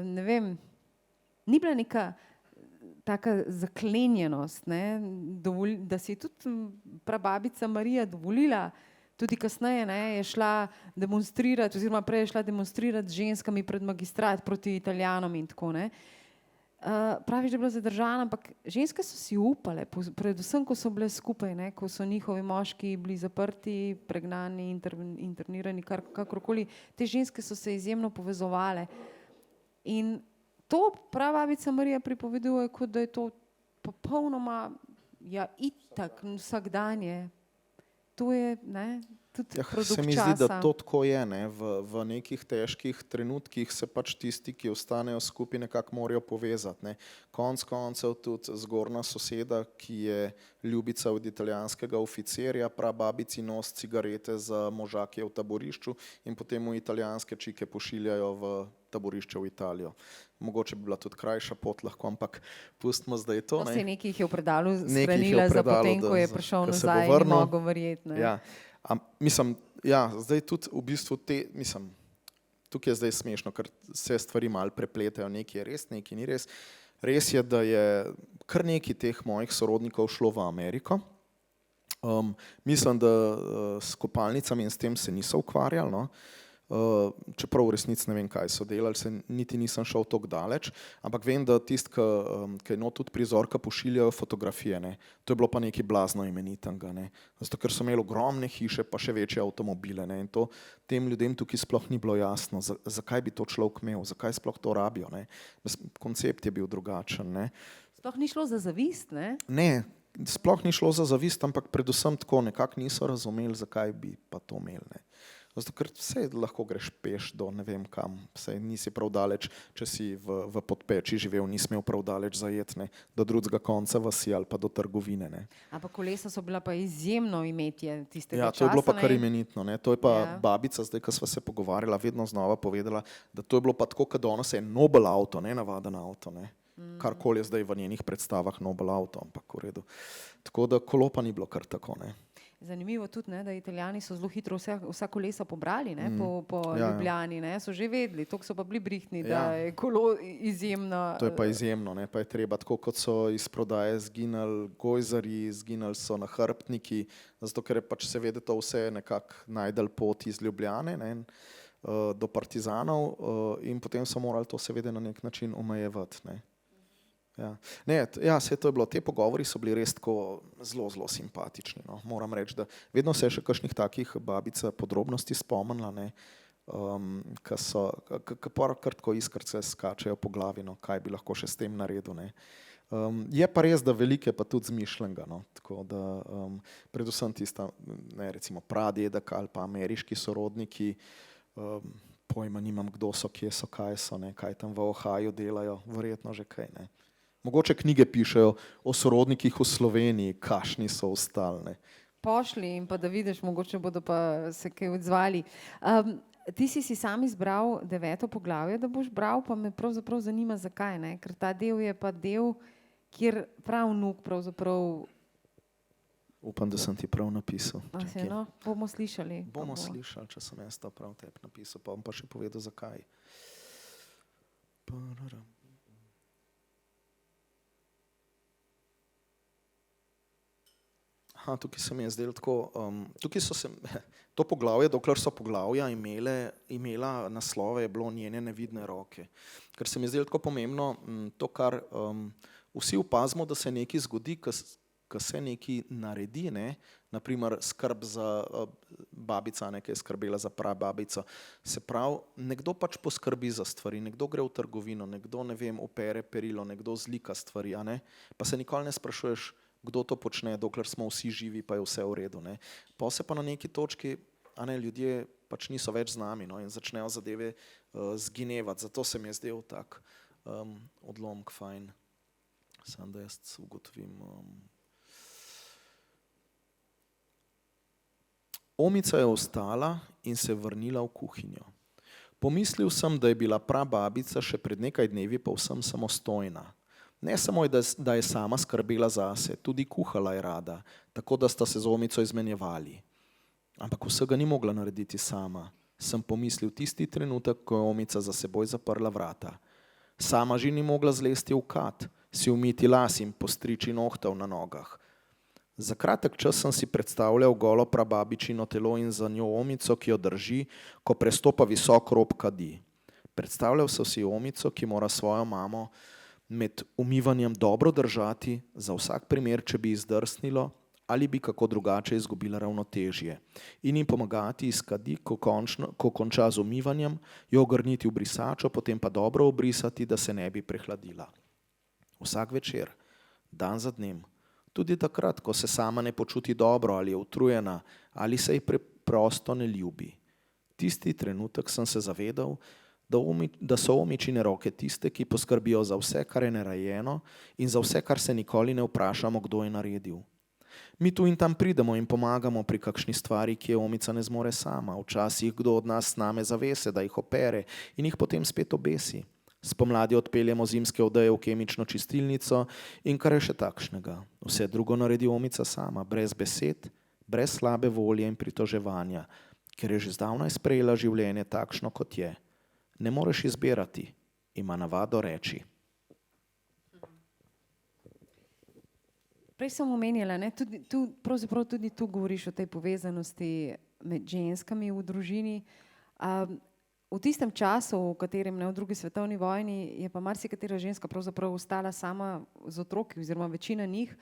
ne vem, ni bila neka taka zaklenjenost, ne, da si tudi prababica Marija dovolila, tudi kasneje, ne, je šla demonstrirati, oziroma prej je šla demonstrirati z ženskami pred magistrat proti Italijanom in tako, ne. Praviš, da je bila zadržana, ampak ženske so si upale, predvsem, ko so bile skupaj, ne, ko so njihovi moški bili zaprti, pregnani, internirani, kakorkoli, te ženske so se izjemno povezovale. In to prababica Marija pripoveduje, kot da je to popolnoma, ja, itak, vsakdanje. To je, ne, tudi produkt časa. Se mi zdi, da to tako je, ne, v nekih težkih trenutkih se pač tisti, ki ostanejo skupaj, nekako morajo povezati, ne. Konec koncev tudi zgornja soseda, ki je ljubica od italijanskega oficirja, prababici nosi cigarete za moža, ki je v taborišču, in potem mu italijanske čike pošiljajo v taborišče v Italijo. Mogoče bi bila tudi krajša pot lahko, ampak pustimo zdaj to. Ne? Nekaj jih je v predalu shranila za potem, ko je prišel nazaj in ni mogel verjeti. Ja. Mislim, ja, zdaj tudi v bistvu tukaj je zdaj smešno, ker se stvari malo prepletajo, nekaj je res, nekaj ni res. Res je, da je kar nekaj teh mojih sorodnikov šlo v Ameriko. Mislim, da s kopalnicami in s tem se niso ukvarjali, no. Čeprav v resnici ne vem, kaj so delali, se niti nisem šel toliko daleč, ampak vem, da tisti, ki je not tudi prizorka, pošiljajo fotografije, ne. To je bilo pa nekaj blazno imenitnega, ne. Zato, ker so imeli ogromne hiše, pa še večje avtomobile, ne. In to tem ljudem tukaj sploh ni bilo jasno, zakaj bi to človek imel, zakaj sploh to rabijo, ne. Koncept je bil drugačen, ne. Sploh ni šlo za zavist, ne? Ne, sploh ni šlo za zavist, ampak predvsem tako, nekako niso razumeli, zakaj bi pa to imeli, ne. Zato, ker vse lahko greš peš do ne vem kam, vse nisi prav daleč, če si v Podpeči živel, nisi imel prav daleč zajet, ne, do drugega konca vasi ali pa do trgovine, ne. Ampak kolesa so bila pa izjemno imetje tistega časa. Ja, to je bilo pa kar imenitno, ne. To je pa babica, zdaj, ko sva se pogovarjala, vedno znova povedala, da to je bilo pa tako, kad danes je nobel avto, ne navaden avto, ne. Karkoli je zdaj v njenih predstavah nobel avto, ampak v redu. Tako da kolo pa ni bilo kar tako, ne. Zanimivo tudi, ne, da Italijani so zelo hitro vsa kolesa pobrali, ne, po Ljubljani, ne, so že vedeli, toliko so pa bili brihtni, da je kolo izjemno. To je pa izjemno, ne, pa je treba, tako kot so iz prodaje zginali gojzarji, zginali so nahrbtniki, zato ker je pač seveda to vse nekako najdel pot iz Ljubljane, ne, do partizanov, in potem so morali to seveda na nek način omejevati, ne. Ja. Ne, ja, vse to je bilo, te pogovori so bili res tako zelo, zelo simpatični, no. Moram reči, da vedno se je še kakšnih takih babica podrobnosti spomnila, ne, ki kar tako iskrce skačejo po glavi, no, kaj bi lahko še s tem naredil, ne. Je pa res, da velike pa tudi zmišljenega, no, tako da predvsem tista, ne, recimo pradedek ali pa ameriški sorodniki, pojma nimam, kdo so, kje so, kaj so, ne, kaj tam v Ohaju delajo, verjetno že kaj, ne. Mogoče knjige pišejo o sorodnikih v Sloveniji, kakšni so ostali, ne. Pošli in pa da vidiš, mogoče bodo pa se kaj odzvali. Ti si sam izbral 9. poglavje, da boš bral, pa me pravzaprav zanima, zakaj, ne, ker ta del je pa del, kjer prav vnuk pravzaprav. Upam, da sem ti prav napisal. No, bomo slišali. Bomo slišali, če sem jaz to prav tebi napisal, pa bom pa še povedal, zakaj. Tukaj se mi je zdelo tako, tukaj so se, to poglavje, dokler so poglavja imela naslove, je bilo njene nevidne roke. Ker se mi je zdelo tako pomembno, to, kar vsi opazimo, da se nekaj zgodi, ko se nekaj naredi, ne, naprimer skrb za babica, ki je skrbela za prababico, se pravi, nekdo pač poskrbi za stvari, nekdo gre v trgovino, nekdo, ne vem, opere perilo, nekdo zlika stvari, a ne, pa se nikoli ne sprašuješ, kdo to počne, dokler smo vsi živi, pa je vse v redu, ne. Pa se pa na neki točki, a ne, ljudje pač niso več z nami, no, in začnejo zadeve zginevati, zato se mi je zdel tak odlomek fajn. Samo da jaz ugotovim. Omica je vstala in se vrnila v kuhinjo. Pomislil sem, da je bila prababica še pred nekaj dnevi povsem samostojna. Ne samo, da je sama skrbela zase, tudi kuhala je rada, tako da sta se z Omico izmenjevali. Ampak vsega ni mogla narediti sama, sem pomislil tisti trenutek, ko je Omica za seboj zaprla vrata. Sama že ni mogla zlesti v kat, si umiti las in postriči nohtov na nogah. Za kratek čas sem si predstavljal golo prababičino telo in za njo Omico, ki jo drži, ko prestopa visok rob kadi. Predstavljal sem si Omico, ki mora svojo mamo med umivanjem dobro držati, za vsak primer, če bi izdrsnilo ali bi kako drugače izgubila ravnotežje, in jim pomagati iz kadi, ko konča z umivanjem, jo ogrniti v brisačo, potem pa dobro obrisati, da se ne bi prehladila. Vsak večer, dan za dnem, tudi takrat, ko se sama ne počuti dobro ali je utrujena ali se ji preprosto ne ljubi. Tisti trenutek sem se zavedal, da so Omičine roke tiste, ki poskrbijo za vse, kar je narejeno, in za vse, kar se nikoli ne vprašamo, kdo je naredil. Mi tu in tam pridemo in pomagamo pri kakšni stvari, ki je Omica ne zmore sama. Včasih kdo od nas sname zavese, da jih opere in jih potem spet obesi. Spomladi odpeljemo zimske odeje v kemično čistilnico in kar je še takšnega. Vse drugo naredi Omica sama, brez besed, brez slabe volje in pritoževanja, ker je že zdavnaj sprejela življenje takšno, kot je. Ne moreš izbirati, ima navado reči. Prej sem omenjala, ne, pravzaprav tudi tu govoriš o tej povezanosti med ženskami v družini. V tistem času, v katerem, ne, v drugi svetovni vojni, je pa marsikatera ženska pravzaprav ostala sama z otroki oziroma večina njih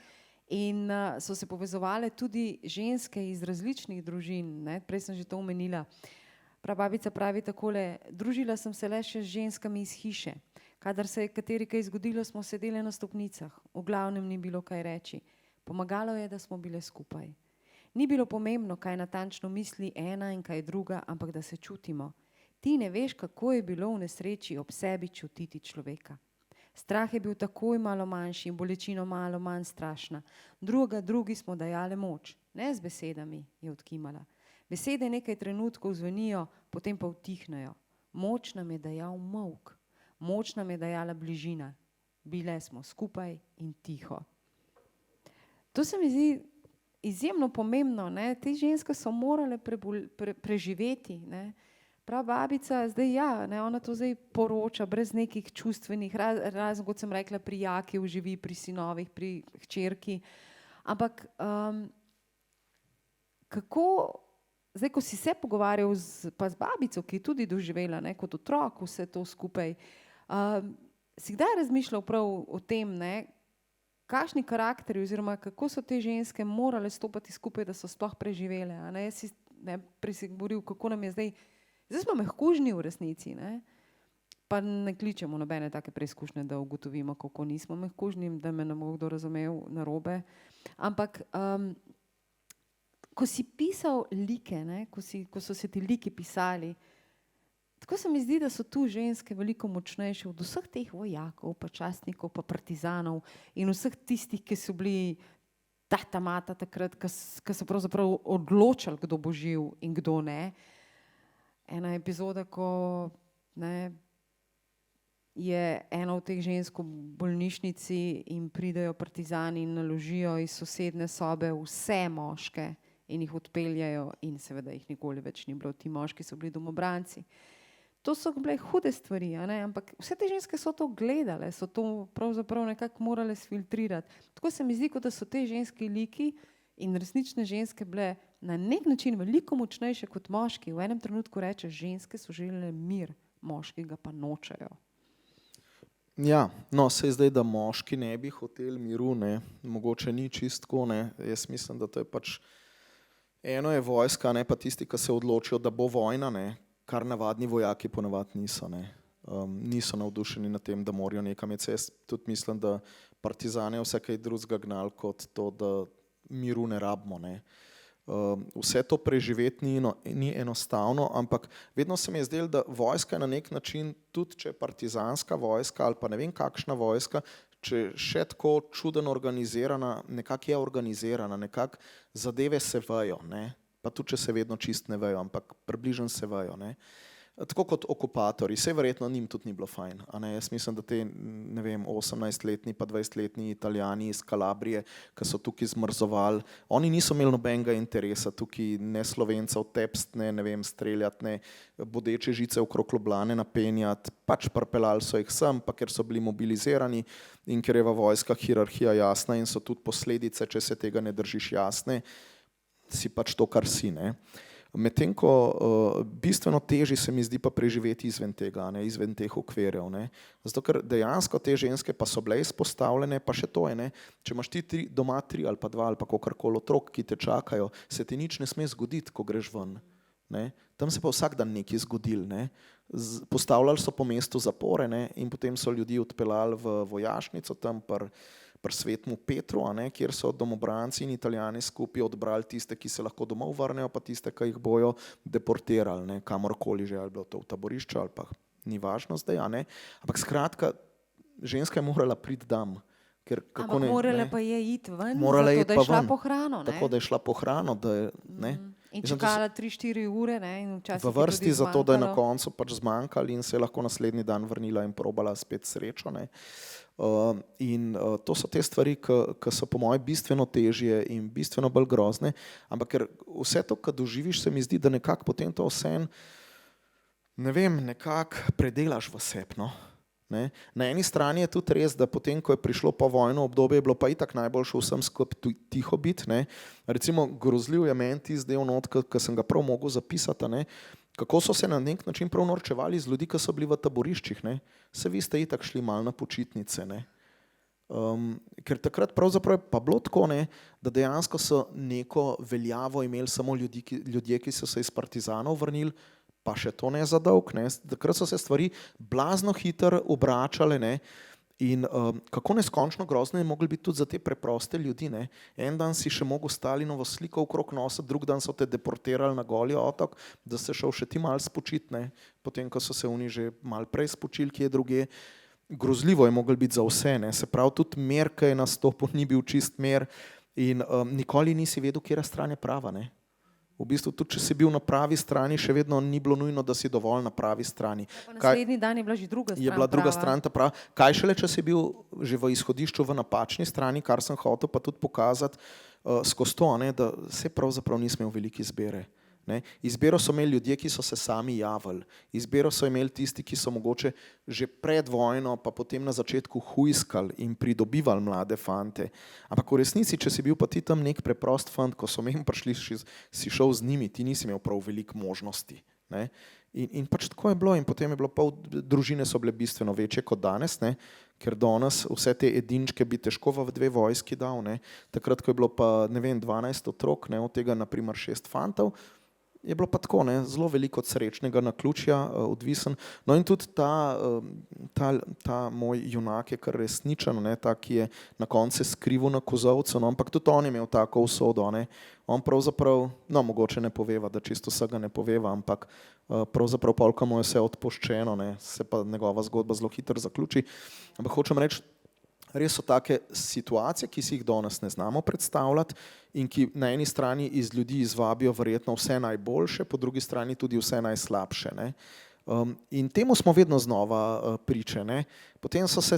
in so se povezovale tudi ženske iz različnih družin, ne. Prej sem že to omenila. Prababica pravi takole: družila sem se le še z ženskami iz hiše. Kadar se je kateri kaj zgodilo, smo sedele na stopnicah. V glavnem ni bilo kaj reči. Pomagalo je, da smo bile skupaj. Ni bilo pomembno, kaj natančno misli ena in kaj druga, ampak da se čutimo. Ti ne veš, kako je bilo v nesreči ob sebi čutiti človeka. Strah je bil takoj malo manjši in bolečino malo manj strašna. Drugi smo dajale moč. Ne z besedami, je odkimala. Besede nekaj trenutkov zvenijo, potem pa utihnejo. Moč nam je dajal molk. Moč nam je dajala bližina. Bile smo skupaj in tiho. To se mi zdi izjemno pomembno, ne? Te ženske so morale preživeti, ne? Prababica, zdaj ja, ne, ona to zdaj poroča brez nekih čustvenih, razen kot sem rekla, pri Jaki uživi, pri sinovih, pri hčerki. Ampak kako, zdaj ko si se pogovarjal pa z babico, ki je tudi doživela, ne, kot otrok vse to skupaj, si kdaj razmišljal prav o tem, ne, kakšni karakteri oziroma kako so te ženske morale stopati skupaj, da so sploh preživele, a ne? Jaz si prej si govoril, kako nam je zdaj smo mehkužni v resnici, ne? Pa ne kličemo nobene take preizkušnje, da ugotovimo, kako nismo mehkužni, da me ne bo kdo razumel narobe. Ampak ko si pisal like, ne? Ko so se ti liki pisali, tako se mi zdi, da so tu ženske veliko močnejše od vseh teh vojakov, pa častnikov, pa partizanov in vseh tistih, ki so bili tata mata takrat, ki so pravzaprav odločali, kdo bo živ in kdo ne. Ena epizoda, ko, ne, je ena od teh žensk v bolnišnici in pridejo partizani in naložijo iz sosedne sobe vse moške in jih odpeljajo in seveda jih nikoli več ni bilo. Ti moški so bili domobranci. To so bile hude stvari, a ne? Ampak vse te ženske so to gledale, so to pravzaprav nekako morale sfiltrirati. Tako se mi zdi, kot da so te ženski liki in resnične ženske bile na nek način veliko močnejše kot moški. V enem trenutku rečeš, ženske so želele mir, moški ga pa nočejo. Ja, no, sej zdaj, da moški ne bi hoteli miru, ne, mogoče ni čistko, ne, jaz mislim, da to je pač, eno je vojska, ne, pa tisti, ki se odločijo, da bo vojna, ne, kar navadni vojaki ponavadi niso, ne. Niso navdušeni nad tem, da morajo nekam iti. Jaz tudi mislim, da partizane vse kaj drugega gnali kot to, da miru ne rabimo, ne. Vse to preživeti ni enostavno, ampak vedno se mi je zdelo, da vojska je na nek način, tudi če je partizanska vojska ali pa ne vem kakšna vojska, če je še tako čudno organizirana, nekako je organizirana, nekako zadeve se vejo, ne. Pa tudi če se vedno čist ne vejo, ampak približno se vejo, ne. Tako kot okupatorji, saj verjetno njim tudi ni bilo fajn, a ne, jaz mislim, da te, ne vem, 18-letni pa 20-letni Italijani iz Kalabrije, ki so tukaj zmrzovali, oni niso imeli nobenega interesa tukaj ne Slovencev tepst, ne vem, streljati, ne bodeče žice okrog Ljubljane napenjati, pač pripeljali so jih sem, pa ker so bili mobilizirani in ker je v vojskah hierarhija jasna in so tudi posledice, če se tega ne držiš, jasne, si pač to, kar si, ne. Medtem ko bistveno težje se mi zdi pa preživeti izven tega, ne, izven teh okvirjev, ne. Zato ker dejansko te ženske pa so bile izpostavljene, pa še to je, ne, če imaš ti doma 3 ali pa 2 ali pa kakorkoli otrok, ki te čakajo, se ti nič ne sme zgoditi, ko greš ven, ne. Tam se pa vsak dan nekaj zgodilo, ne. Postavljali so po mestu zapore, ne, in potem so ljudi odpeljali v vojašnico tam pri Svetemu Petru, a ne, kjer so domobranci in Italijani skupaj odbrali tiste, ki se lahko domov vrnejo, pa tiste, ki jih bojo deportirali, ne, kamorkoli že, ali bilo to v taborišče ali pa ni važno zdaj, a ne. Ampak skratka, ženska je morala priti dam. Ker, kako Ampak ne, morala ne, pa je iti ven, morala zato iti da je pa šla ven. po hrano, ne. Tako da je šla po hrano, da je, ne. In Mislim, čakala 3-4 ure, ne, in včasih v vrsti je tudi zato, da je na zmanjkalo. koncu pač zmanjkalo in se je lahko naslednji dan vrnila in probala spet srečo, ne. To so te stvari, ki so po moje bistveno težje in bistveno bolj grozne, ampak ker vse to, kar doživiš, se mi zdi, da nekako potem to vseeno, ne vem, nekako predelaš v sebi, no. Ne. Na eni strani je tudi res, da potem, ko je prišlo povojno obdobje, je bilo pa itak najboljše vsem skupaj tiho biti, ne. Recimo grozljiv je meni tisti del not, ki sem ga prav mogel zapisati, a ne, kako so se na nek način prav norčevali z ljudi, ki so bili v taboriščih, ne. Saj vi ste itak šli malo na počitnice, ne. Ker takrat pravzaprav je pa bilo tako, ne, da dejansko so neko veljavo imeli samo ljudje, ki so se iz partizanov vrnili, pa še to ne za dolg, ne. Takrat so se stvari blazno hitro obračale, ne. In kako neskončno grozno je moglo biti tudi za te preproste ljudi, ne. En dan si še mogel Stalinovo sliko okrog nosa, drug dan so te deportirali na Goli otok, da se šel še ti malo spočiti, ne. Potem, ko so se oni že malo prej spočili kje drugje. Grozljivo je moglo biti za vse, ne. Se pravi, tudi mir, ki je nastopil, ni bil čist mir in nikoli nisi vedel, katera stran je prava, ne. V bistvu tudi, če si bil na pravi strani, še vedno ni bilo nujno, da si dovolj na pravi strani. Naslednji dan je bila že druga stran Je bila druga prava. stran ta prava. Kaj šele, če si bil že v izhodišču v napačni strani, kar sem hotel pa tudi pokazati skozi to, ne, da se pravzaprav nismo imeli velike izbire. Ne. Izbiro so imeli ljudje, ki so se sami javili. Izbiro so imeli tisti, ki so mogoče že pred vojno pa potem na začetku hujskali in pridobivali mlade fante. Ampak v resnici, če si bil pa ti tam nek preprost fant, ko so meni prišli, si šel z njimi, ti nisi imel prav veliko možnosti. Ne. In pač tako je bilo in potem je bilo pol družine so bile bistveno večje kot danes, ne. Ker danes vse te edinčke bi težko v 2 vojski dal, ne. Takrat, ko je bilo pa, ne vem, 12 otrok, ne, od tega na primer 6 fantov, je bilo pa tako, ne, zelo veliko od srečnega naključja odvisen. No in tudi ta moj junak je kar resničen, ne, ta, ki je na koncu skrival na kozovcu, no, ampak tudi on je imel tako usodo, ne. On pravzaprav, no, mogoče ne poveva, da čisto vsega ne poveva, ampak pravzaprav polka mu je vse odpoščeno, ne, se pa njegova zgodba zelo hitro zaključi. Ampak hočem reči, res so take situacije, ki si jih danes ne znamo predstavljati in ki na eni strani iz ljudi izvabijo verjetno vse najboljše, po drugi strani tudi vse najslabše, ne. In temu smo vedno znova priče, ne. Potem so se,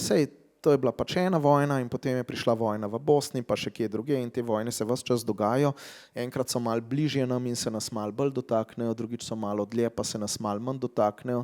to je bila pač ena vojna in potem je prišla vojna v Bosni, pa še kje druge in te vojne se ves čas dogajajo. Enkrat so malo bližje nam in se nas malo bolj dotaknejo, drugič so malo dlje, pa se nas malo manj dotaknejo.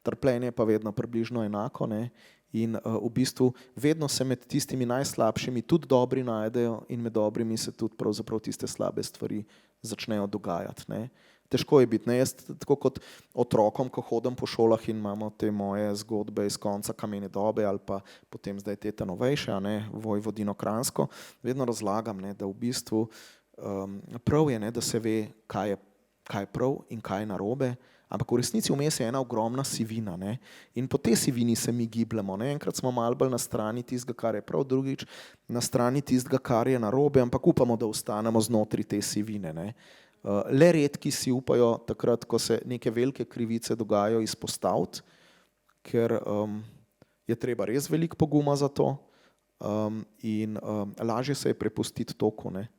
Trpljenje pa vedno približno enako, ne. In v bistvu vedno se med tistimi najslabšimi tudi dobri najdejo in med dobrimi se tudi pravzaprav tiste slabe stvari začnejo dogajati, ne. težko je biti. Ne? Jaz tako kot otrokom, ko hodim po šolah in imamo te moje zgodbe iz konca kamene dobe ali pa potem zdaj te novejše, a ne, Vojvodino Kranjsko, vedno razlagam, ne, da v bistvu prav je, ne, da se ve, kaj je prav in kaj je narobe, ampak v resnici vmes je ena ogromna sivina, ne? In po tej sivini se mi gibljamo. Ne? Enkrat smo malo bolj na strani tistega, kar je prav, drugič na strani tistega, kar je narobe, ampak upamo, da ostanemo znotraj te sivine. Ne? Le redki si upajo takrat, ko se neke velike krivice dogajajo, izpostaviti, ker je treba res veliko poguma za to in lažje se je prepustiti toku. Ne?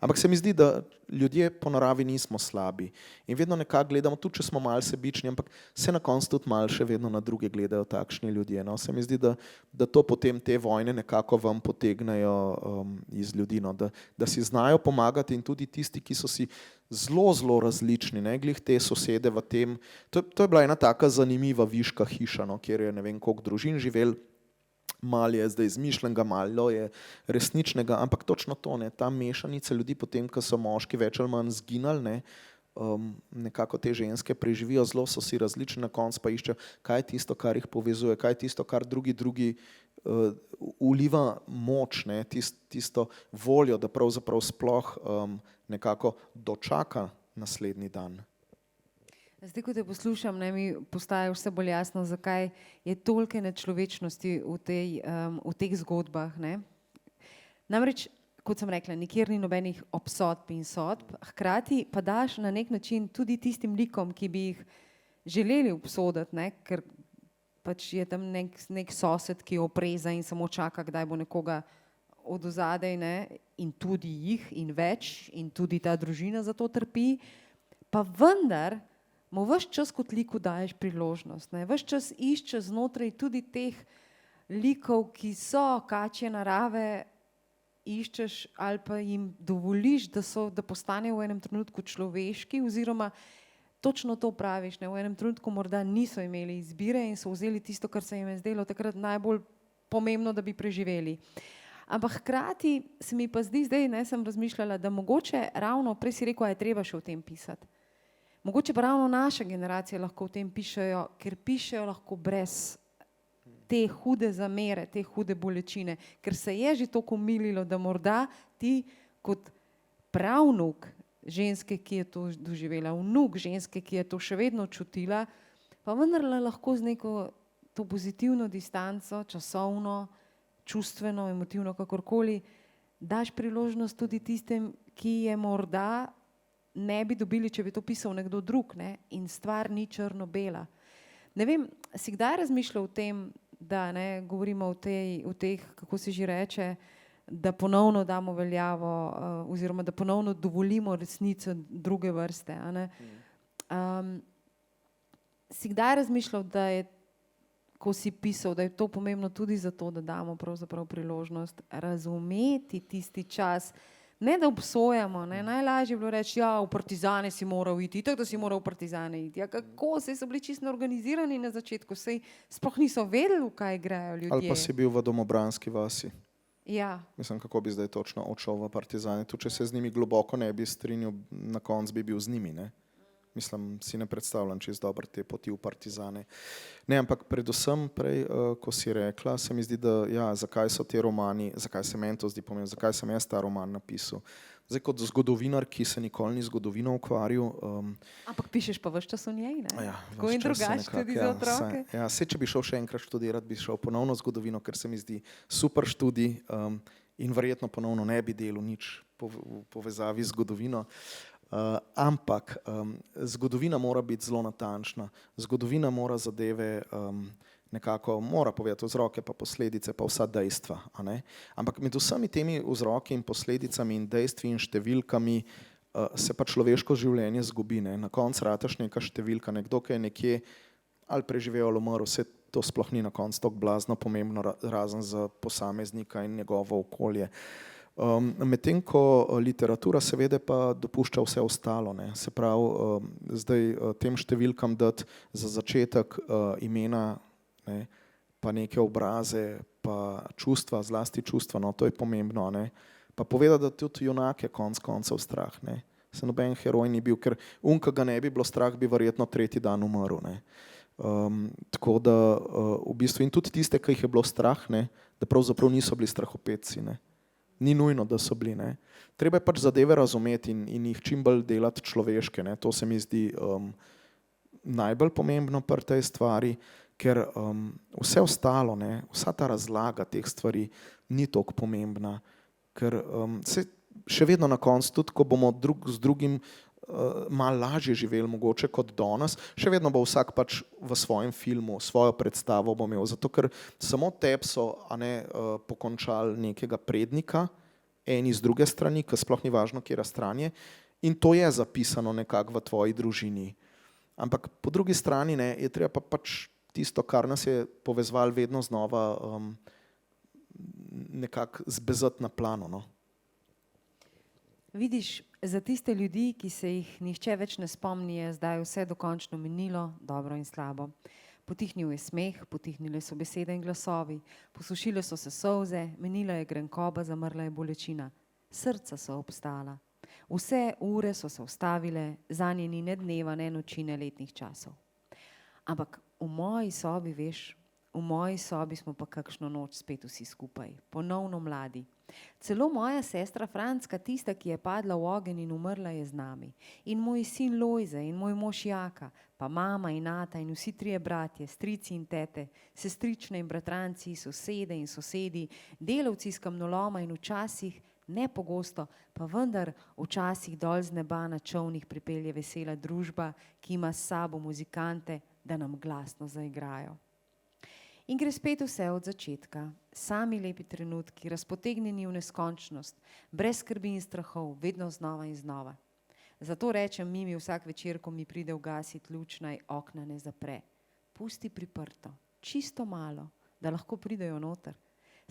Ampak se mi zdi, da ljudje po naravi nismo slabi in vedno nekako gledamo, tudi če smo malo sebični, ampak se na koncu tudi malo še vedno na druge gledajo takšni ljudje. No? Se mi zdi, da to potem te vojne nekako vam potegnejo iz ljudi, no? Da si znajo pomagati in tudi tisti, ki so si zelo različni, ne? Glih te sosede v tem, to je bila ena taka zanimiva viška hiša, no? Kjer je ne vem koliko družin živel. Malo je zdaj izmišljenega, malo je resničnega, ampak točno to, ne, ta mešanica ljudi potem, ko so moški več ali manj zginali, ne, nekako te ženske preživijo, zelo so si različni, na koncu pa iščejo, kaj je tisto, kar jih povezuje, kaj je tisto, kar drugi uliva moč, ne, tisto voljo, da pravzaprav sploh nekako dočaka naslednji dan. Zdaj, ko te poslušam, ne, mi postaja vse bolj jasno, zakaj je toliko nečlovečnosti v teh zgodbah. Ne. Namreč, kot sem rekla, nikjer ni nobenih obsodb in sodb, hkrati pa daš na nek način tudi tistim likom, ki bi jih želeli obsoditi, ne, ker pač je tam nek sosed, ki opreza in samo čaka, kdaj bo nekoga od ozadej, ne, in tudi jih in več in tudi ta družina za to trpi, pa vendar mu ves čas kot liku daješ priložnost. Ne? Ves čas iščeš znotraj tudi teh likov, ki so kačje narave, iščeš ali pa jim dovoliš, da postanejo v enem trenutku človeški oziroma točno to praviš. Ne? V enem trenutku morda niso imeli izbire in so vzeli tisto, kar se jim je zdelo takrat najbolj pomembno, da bi preživeli. Ampak hkrati se mi pa zdi zdaj, ne, sem razmišljala, da mogoče ravno, prej si rekel, a je treba še o tem pisati. Mogoče pa ravno naša generacija lahko o tem pišejo, ker pišejo lahko brez te hude zamere, te hude bolečine, ker se je že toliko umililo, da morda ti kot pravnuk ženske, ki je to doživela, vnuk ženske, ki je to še vedno čutila, pa vendarle lahko z neko to pozitivno distanco, časovno, čustveno, emotivno, kakorkoli, daš priložnost tudi tistem, ki je morda ne bi dobili, če bi to pisal nekdo drug, ne? In stvar ni črno-bela. Ne vem, si kdaj razmišljal o tem, da ne, govorimo o teh, kako se že reče, da ponovno damo veljavo oziroma da ponovno dovolimo resnico druge vrste. A ne? Si kdaj razmišljal, da je, ko si pisal, da je to pomembno tudi zato, da damo pravzaprav priložnost razumeti tisti čas, ne da obsojamo, ne? Najlažje je bilo reči, ja, v partizane si moral iti, tako da si moral v partizane iti. Ja, kako, saj so bili čisto organizirani na začetku, saj sploh niso vedeli, v kaj igrajo ljudje. Ali pa si bil v domobranski vasi. Ja. Mislim, kako bi zdaj točno odšel v partizane. Tu, če se z njimi globoko ne bi strinjal, na koncu bi bil z njimi, ne? Mislim, si ne predstavljam čisto dobro te poti v partizane. Ne, ampak predvsem prej, ko si rekla, se mi zdi, da ja, zakaj so te romani, zakaj se meni to zdi pomembno, zakaj sem jaz ta roman napisal. Zdaj kot zgodovinar, ki se nikoli ni zgodovino ukvarjal. Ampak pišeš pa ves čas o njej, ne? Ja, tako in drugače tudi za otroke. Ja, se, če bi šel še enkrat študirati, bi šel ponovno zgodovino, ker se mi zdi super študij in verjetno ponovno ne bi delal nič v povezavi z zgodovino. Ampak zgodovina mora biti zelo natančna, zgodovina mora zadeve nekako, mora povedati vzroke pa posledice pa vsa dejstva. A ne? Ampak med vsemi temi vzroki in posledicami in dejstvi in številkami se pa človeško življenje zgubi. Ne? Na koncu rataš neka številka, nekdo, ki je nekje ali preživel ali umrl, vse to sploh ni na koncu tako blazno pomembno, razen za posameznika in njegovo okolje. Medtem ko literatura seveda pa dopušča vse ostalo, ne. Se pravi, zdaj tem številkam dati za začetek imena, ne, pa neke obraze, pa čustva, zlasti čustva, no, to je pomembno, ne. Pa povedati, da tudi junak je konec koncev strah, ne. Se noben heroj ni bil, ker ki ga ne bi bilo strah, bi verjetno tretji dan umrl. Ne. Tako da v bistvu in tudi tiste, ki jih je bilo strah, ne, da pravzaprav niso bili strahopetci. Ne. Ni nujno, da so bili. Ne. Treba je pač zadeve razumeti in jih čim bolj delati človeške. Ne. To se mi zdi najbolj pomembno pri tej stvari, ker vse ostalo, ne, vsa ta razlaga teh stvari ni toliko pomembna, ker se še vedno na koncu, tudi ko bomo drug z drugim malo lažje živeli mogoče kot danes, še vedno bo vsak pač v svojem filmu, svojo predstavo bo imel, zato ker samo tebi so pokončali nekega prednika, eni z druge strani, ki sploh ni važno, katera stran je, in to je zapisano nekako v tvoji družini. Ampak po drugi strani ne, je treba pa pač tisto, kar nas je povezovalo vedno znova nekako zbezati na plano. No. Vidiš, za tiste ljudi, ki se jih nihče več ne spomni, je zdaj vse dokončno minilo, dobro in slabo. Potihnil je smeh, potihnile so besede in glasovi, posušile so se solze, minila je grenkoba, zamrla je bolečina. Srca so obstala. Vse ure so se ustavile, zanje ni ne dneva, ne noči, ne letnih časov. Ampak v moji sobi, veš, v moji sobi smo pa kakšno noč spet vsi skupaj, ponovno mladi. Celo moja sestra Franska, tista, ki je padla v ogenj in umrla, je z nami. In moj sin Lojze in moj mož Jaka, pa mama in ata in vsi trije bratje, strici in tete, sestrične in bratranci, sosede in sosedi, delavci iz kamnoloma in včasih, ne pogosto, pa vendar včasih dol z neba na čolnih pripelje vesela družba, ki ima s sabo muzikante, da nam glasno zaigrajo. In gre spet vse od začetka, sami lepi trenutki, razpotegnjeni v neskončnost, brez skrbi in strahov, vedno znova in znova. Zato rečem Mimi vsak večer, ko mi pride ugasit luč, naj okna ne zapre. Pusti priprto, čisto malo, da lahko pridejo noter.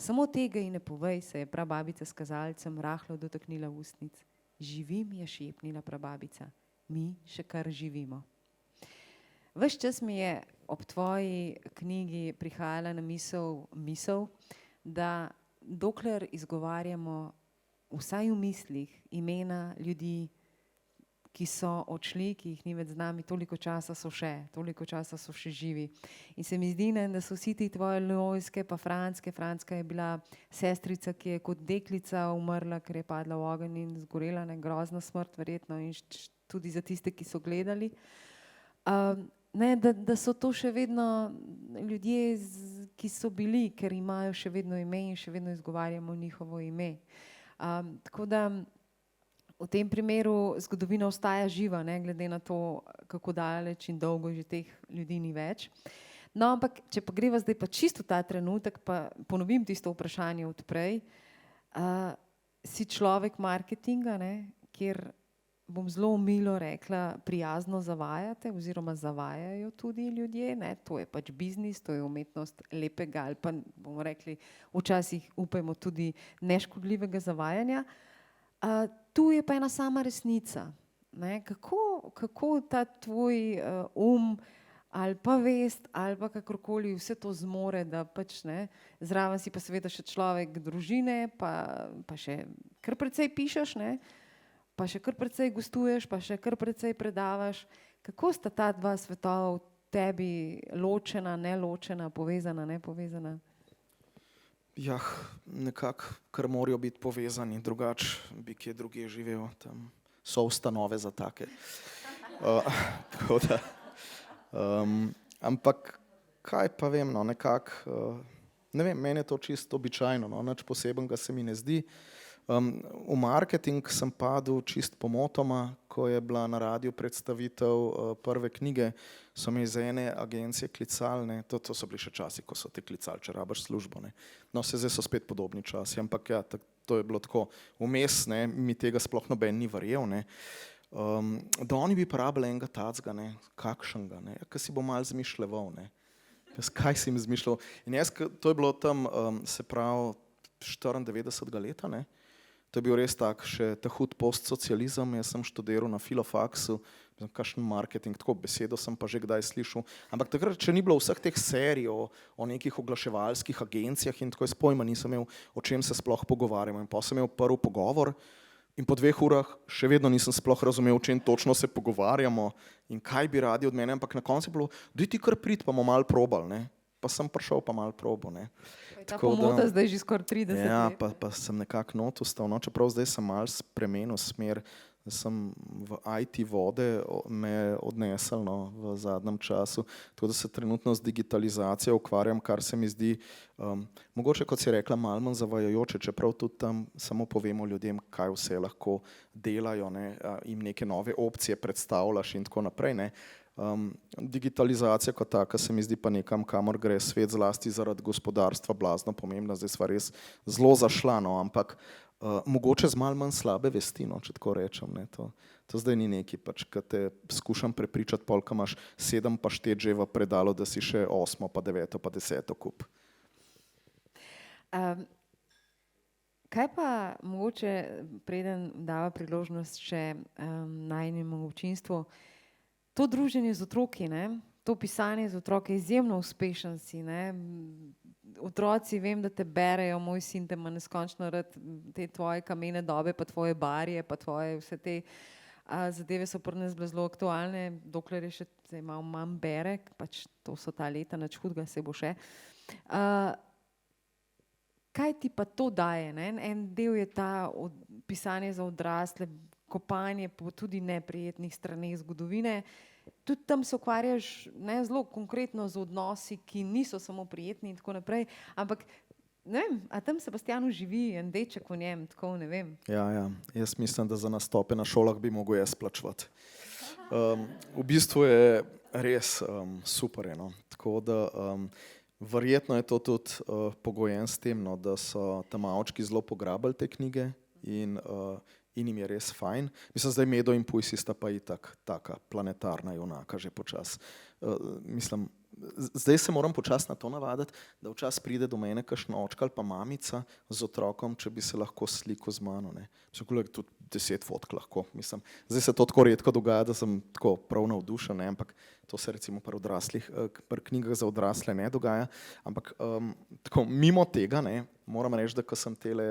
Samo tega ji ne povej, se je prababica s kazalcem rahlo dotaknila ustnic. Živim, je šepnila prababica, mi še kar živimo. Ves čas mi je ob tvoji knjigi prihajala na misel, da dokler izgovarjamo vsaj v mislih imena ljudi, ki so odšli, ki jih ni več z nami, toliko časa so še živi. In se mi zdi, da so vsi ti tvoje Lojzke pa Franske. Franska je bila sestrica, ki je kot deklica umrla, ker je padla v ogenj in zgorela, ne, grozna smrt verjetno in tudi za tiste, ki so gledali. Ne, da so to še vedno ljudje, ki so bili, ker imajo še vedno ime in še vedno izgovarjamo njihovo ime. Tako da v tem primeru zgodovina ostaja živa, ne, glede na to, kako daleč in dolgo že teh ljudi ni več. No, ampak če pa greva zdaj pa čisto ta trenutek, pa ponovim tisto vprašanje od prej. Si človek marketinga, ne, kjer bom zelo milo rekla, prijazno zavajate oziroma zavajajo tudi ljudje, ne, to je pač biznis, to je umetnost lepega ali pa bomo rekli včasih upajmo tudi neškodljivega zavajanja. Tu je pa ena sama resnica. Ne, kako ta tvoj ali pa vest ali pa kakorkoli vse to zmore, da pač ne, zraven si pa seveda še človek družine, pa še kar precej pišeš, ne, pa še kar precej gostuješ, pa še kar precej predavaš. Kako sta ta dva svetova v tebi ločena, neločena, povezana, nepovezana? Jah, nekako, ker morajo biti povezani, drugače bi kje drugje živel, tam so ustanove za take. Tako da, ampak kaj pa vem, no, nekako, ne vem, meni je to čisto običajno, no, nič posebenega se mi ne zdi. V marketing sem padel čist pomotoma, ko je bila na radiju predstavitev prve knjige, so me iz ene agencije klicali, ne, to so bili še časi, ko so te klicali, če rabaš službo, ne. No, zdaj so spet podobni časi, ampak ja, to je bilo tako vmes, ne, mi tega sploh noben ni verjel, ne. Da oni bi porabili enega tacga, ne, kakšnega, ne, ja, kaj si bo malo zmišljeval, ne. Kaj si mi zmišljal? In jaz, to je bilo tam, se pravi, 94. leta, ne. To je bil res tak še ta hud postsocializem, jaz sem študiral na filofaksu, kakšen marketing, tako besedo sem pa že kdaj slišal, ampak takrat, če ni bilo vseh teh serij o nekih oglaševalskih agencijah in tako, jaz pojma nisem imel, o čem se sploh pogovarjamo. In potem sem imel prvi pogovor In po 2 urah še vedno nisem sploh razumel, o čem točno se pogovarjamo in kaj bi radi od mene, ampak na koncu je bilo, daj ti kar prid, pa bomo malo probali, ne. Pa sem prišel, pa malo probal, ne. Ta pomota zdaj že skoraj 30 ja, let. pa sem nekako not ostal, no, čeprav zdaj sem malo spremenil smer, sem v IT vode me odnesel, no, v zadnjem času, tako da se trenutno z digitalizacijo ukvarjam, kar se mi zdi, mogoče, kot si rekla, malo manj zavajajoče, čeprav tudi tam samo povemo ljudem, kaj vse lahko delajo, ne, jim neke nove opcije predstavljaš in tako naprej, ne. Digitalizacija kot taka se mi zdi pa nekam, kamor gre svet, zlasti zaradi gospodarstva, blazno pomembna, zdaj sva res zelo zašla, no, ampak mogoče z malo manj slabe vesti, no, če tako rečem, ne, to zdaj ni neki, pač, ko te skušam prepričati, pol, ko imaš 7 paštet že v predalu, da si še 8 pa 9 pa 10 kup. Kaj pa mogoče, preden dava priložnost še najinemu občinstvu, to druženje z otroki, ne? To pisanje z otroki, izjemno uspešen si, ne? Otroci, vem, da te berejo, moj sin te ima neskončno rad, te tvoje kamene dobe, pa tvoje barje, pa tvoje vse te zadeve so pri nas bile zelo aktualne, dokler je še zdaj malo manj bere, pač to so ta leta, nič hudega, se bo še. Kaj ti pa to daje, ne? En del je ta pisanje za odrasle, kopanje po tudi neprijetnih straneh zgodovine. Tudi tam se ukvarjaš, ne, zelo konkretno z odnosi, ki niso samo prijetni in tako naprej, ampak ne vem, a tam Sebastjanu živi en deček v njem, tako ne vem. Ja, jaz mislim, da za nastope na šolah bi mogel jaz plačevati. V bistvu je res super, no. Tako da verjetno je to tudi pogojen s tem, no, da so tam malčki zelo pograbili te knjige in jim je res fajn. Mislim, zdaj Medo in Pujsi sta pa itak taka planetarna junaka že počas. Mislim, zdaj se moram počas na to navaditi, da včas pride do mene kakšna očka ali pa mamica z otrokom, če bi se lahko sliko z mano, ne. Tudi 10 fotk lahko, mislim. Zdaj se to tako redko dogaja, da sem tako prav navdušen, ne, ampak to se recimo pri odraslih, pri knjigah za odrasle ne dogaja, ampak tako mimo tega, ne, moram reči, da ko sem tele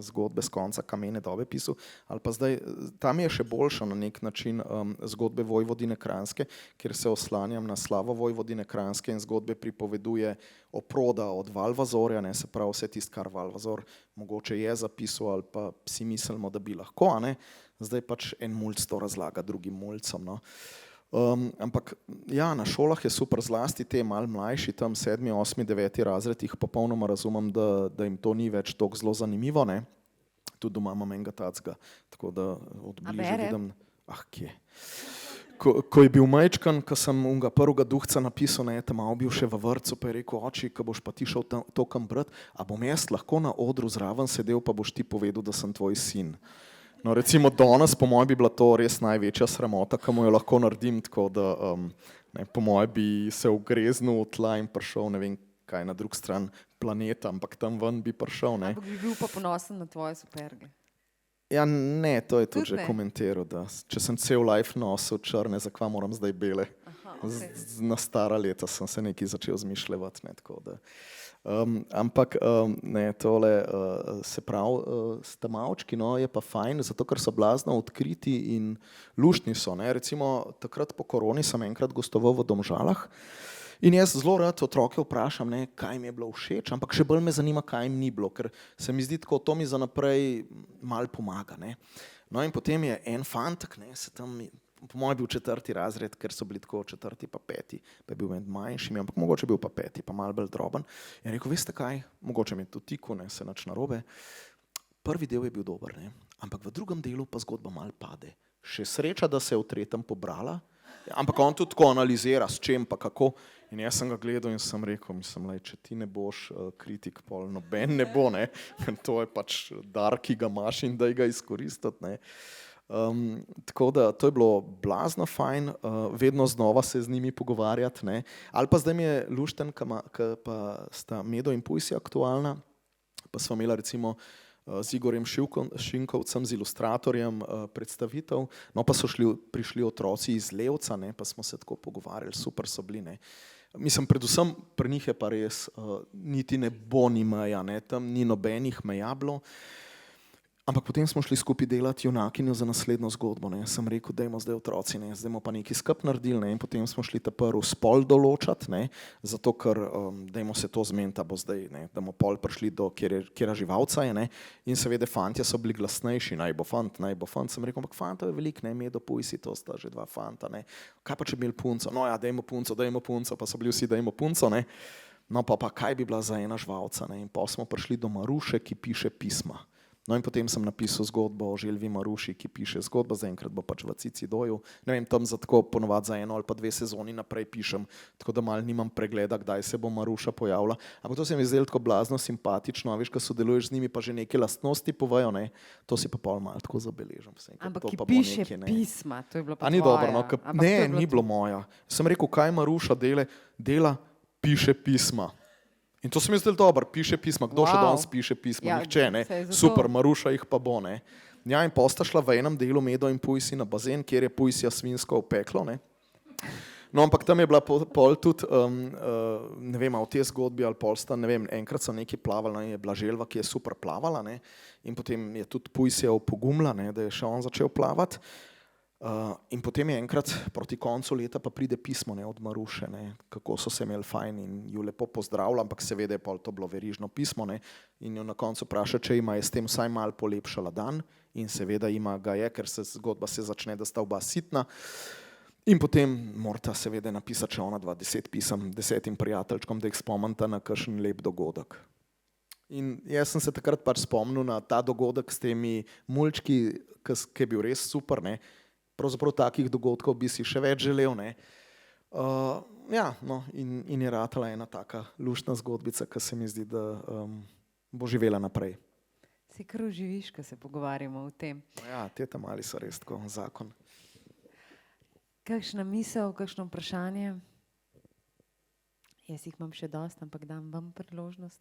zgodbe z konca kamene dobe pisal, ali pa zdaj, tam je še boljša na nek način zgodbe Vojvodine Kranjske, kjer se oslanjam na slavo Vojvodine Kranjske in zgodbe pripoveduje o Proda od Valvazorja, ne, se pravi vse tisto, kar Valvazor mogoče je zapisal ali pa si mislimo, da bi lahko, a ne, zdaj pač en mulc to razlaga drugim mulcem, no. Ampak ja, na šolah je super, zlasti te malo mlajši, tam 7., 8., 9. razred, jih popolnoma razumem, da jim to ni več toliko zelo zanimivo, ne. Tudi doma imam enega tacga, tako da od bližje vidim. Kje. Ko je bil majčkan, ko sem unga prvega duhca napisal, ne, tam malo bil še v vrtcu, pa je rekel, oči, ko boš pa ti šel to kam brat, a bom jaz lahko na odru zraven sedel, pa boš ti povedal, da sem tvoj sin. No, recimo danes, po mojem, bi bila to res največja sramota, ki mu jo lahko naredim, tako da ne, po mojem bi se ugreznil v tla in prišel, ne vem kaj, na drug stran planeta, ampak tam ven bi prišel, ne. Ampak bi bil pa ponosen na tvoje superge. Ja, ne, to je tudi že ne komentiral, da če sem cel life nosil črne, zakva moram zdaj bele. Okay. Na stara leta sem se nekaj začel zmišljati, ne, tako da. Ampak ne, tole se pravi, s tamavčki, no, je pa fajn, zato ker so blazno odkriti in luštni so, ne, recimo takrat po koroni sem enkrat gostoval v Domžalah in jaz zelo rad otroke vprašam, ne, kaj mi je bilo všeč, ampak še bolj me zanima, kaj jim ni bilo, ker se mi zdi tako, to mi za naprej malo pomaga, ne. No in potem je en fantek, ne, se tam, po mojem bil 4. razred, ker so bili tako 4. pa 5., pa je bil med manjšimi, ampak mogoče bil pa 5., pa malo bolj droben. In rekel, veste kaj, mogoče mi je to tiku, ne, se nič narobe. Prvi del je bil dober, ne, ampak v drugem delu pa zgodba malo pade. Še sreča, da se je v 3. pobrala, ampak on tudi tako analizira, s čem pa kako. In jaz sem ga gledal in sem rekel, mislim, lej, če ti ne boš kritik, pol noben ne bo, ne, to je pač dar, ki ga imaš in da ga izkoristiti, ne. Tako da to je bilo blazno fajn, vedno znova se z njimi pogovarjati, ne. Ali pa zdaj mi je lušten, ko pa sta Medo in Pujsi aktualna, pa sva imela recimo z Igorjem Šinkovcem, z ilustratorjem predstavitev, no pa so prišli otroci iz Levca, ne, pa smo se tako pogovarjali, super so bili, ne. Mislim, predvsem pri njih je pa res, niti ne bo ni meja, ne, tam ni nobenih meja bilo. Ampak potem smo šli skupaj delati junakinjo za naslednjo zgodbo. Ne. Sem rekel, dajmo zdaj otroci, ne. Zdaj bomo pa nekaj skupaj naredili. Ne. In potem smo šli ta prvi spol določati, ne. Zato ker dajmo se to zmeniti, bo zdaj, ne. Da bomo pol prišli do kjera živalca je. Ne. In seveda fantje so bili glasnejši, naj bo fant. Sem rekel, ampak fantov je veliko, ne, Medo, Pujsi, to sta že dva fanta. Ne. Kaj pa če bi imeli punco? No ja, dajmo punco, pa so bili vsi, dajmo punco. Ne. No pa kaj bi bila za ena živalca? Ne. In pa smo prišli do Maruše, ki piše pisma. No in potem sem napisal zgodbo o Želvi Maruši, ki piše zgodbo, zaenkrat bo pač v Cicidoju. Ne vem, tam za tako ponovadi za 1 ali pa 2 sezoni naprej pišem, tako da mal nimam pregleda, kdaj se bo Maruša pojavila. Ampak to se mi zdelo tako blazno simpatično, a veš, ko sodeluješ z njimi, pa že neke lastnosti povejo, ne, to si pa pol malo tako zabeležim. Ampak ki piše pisma, to je bilo pa tvoja. A ni dobro, no, ne, ni bilo moja. Sem rekel, kaj Maruša dela, piše pisma. In to se mi zdelo dobro, piše pisma. Kdo še danes piše pisma? Ja, nihče, ne. Super, Maruša jih pa bo, ne. Ja, in pa sta šla v enem delu Medo in Pujsi na bazen, kjer je Pujsija svinjsko opeklo, ne. No, ampak tam je bila pol tudi, ne vem, v tej zgodbi ali pol sta, ne vem, enkrat so neki plavali, no, je bila Želva, ki je super plavala, ne. In potem je tudi Pujsija opogumila, ne, da je še on začel plavati. In potem je enkrat proti koncu leta pa pride pismo, ne, od Maruše, ne, kako so se imeli fajn in ju lepo pozdravila, ampak seveda je pol to bilo verižno pismo, ne, in jo na koncu vpraša, če ima je s tem vsaj malo polepšala dan, in seveda ima ga je, ker se zgodba se začne, da sta oba sitna. In potem morata seveda napisati še ona 10 pisem 10 prijateljčkom, da jih spomnita na kakšen lep dogodek. In jaz sem se takrat pač spomnil na ta dogodek s temi mulčki, ki je bil res super, ne. Pravzaprav takih dogodkov bi si še več želel, ne. Ja, no, in je ratala ena taka luštna zgodbica, ki se mi zdi, da bo živela naprej. Se kar oživiš, ko se pogovarjamo o tem. Ja, te tam mali so res tako zakon. Kakšna misel, kakšno vprašanje? Jaz jih imam še dosti, ampak dam vam priložnost.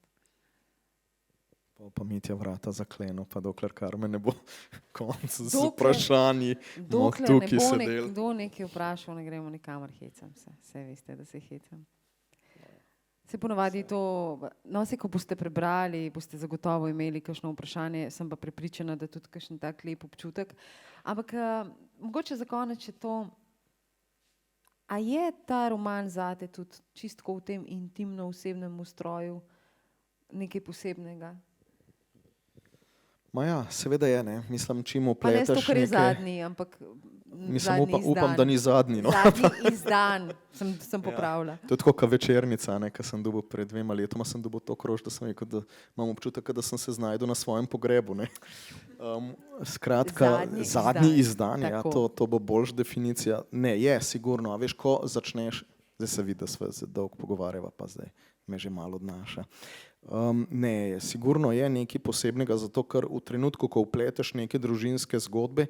Pa Mitja vrata zakleno, pa dokler Karmen ne bo konc z vprašanji, tukaj sedel. Kdo nekaj vprašal, ne gremo nikamor, hecam se. Vse veste, da se hecam. Se ponovadi to, no, se ko boste prebrali, boste zagotovo imeli kakšno vprašanje, sem pa prepričana, da tudi kakšen tak lep občutek. Ampak mogoče za konec še to, a je ta roman zate tudi čistko v tem intimno osebnem ustroju nekaj posebnega? Ma ja, seveda je, ne. Mislim, čim Pa upleteš ne to, kar je zadnji, ampak mislim, upam, da ni zadnji, no. Zadnji izdan, sem popravila. Ja. To je tako kot Večernica, ne, ki sem dobil pred 2 letoma, sem dobil to krož, da sem rekel, da imam občutek, da sem se znajdel na svojem pogrebu, ne. Skratka, zadnji izdan, ja, to bo boljša definicija. Ne, je, sigurno, a veš, ko začneš, zdaj se vidi, da sva se dolgo pogovarjava, pa zdaj me že malo odnaša. Ne, sigurno je nekaj posebnega, zato ker v trenutku, ko vpleteš neke družinske zgodbe,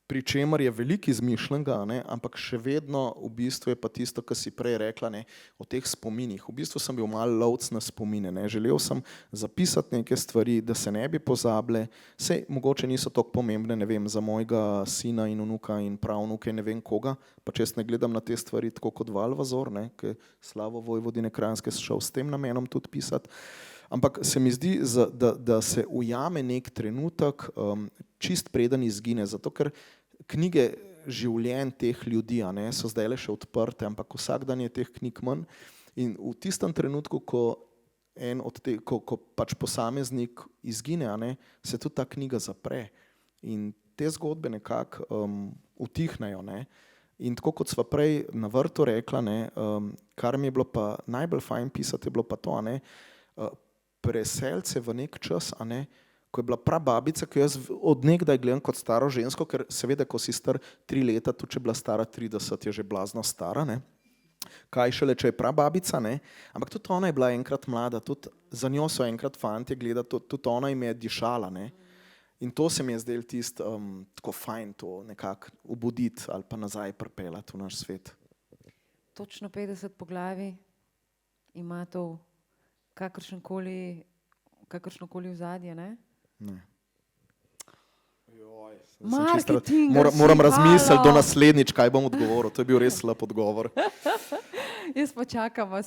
pri čemer je veliko izmišljenega, ne, ampak še vedno v bistvu je pa tisto, kar si prej rekla, ne, o teh spominih. V bistvu sem bil malo lovec na spomine, ne. Želel sem zapisati neke stvari, da se ne bi pozabile, saj mogoče niso toliko pomembne, ne vem, za mojega sina in vnuka in pravnuke, ne vem koga, pa če jaz ne gledam na te stvari tako kot Valvazor, ne, ki je Slavo Vojvodine Kranjske šel s tem namenom tudi pisati. Ampak se mi zdi, da se ujame nek trenutek čist preden izgine, zato ker knjige življenj teh ljudi, a ne, so zdaj le še odprte, ampak vsak dan je teh knjig manj in v tistem trenutku, ko pač posameznik izgine, a ne, se tudi ta knjiga zapre in te zgodbe nekako utihnejo, ne. In tako kot sva prej na vrtu rekla, ne, kar mi je bilo pa najbolj fajn pisati, je bilo pa to, a ne, preselce v nek čas, a ne, ko je bila prababica, ki jaz od nekdaj gledam kot staro žensko, ker seveda, ko si star 3 leta, tudi če bila stara 30, je že blazno stara, ne. Kaj šele, če je prababica, ne. Ampak tudi ona je bila enkrat mlada, tudi za njo so enkrat fantje gledati, tudi ona jim je dišala, ne. In to se mi je zdelo tisto tako fajn, to nekako obuditi ali pa nazaj pripeljati v naš svet. Točno 50 poglavij ima to kakršnokoli ozadje, ne? Ne. Marketing. Moram razmisliti do naslednjič, kaj bom odgovoril. To je bil res slab odgovor. Jaz pa čakam, a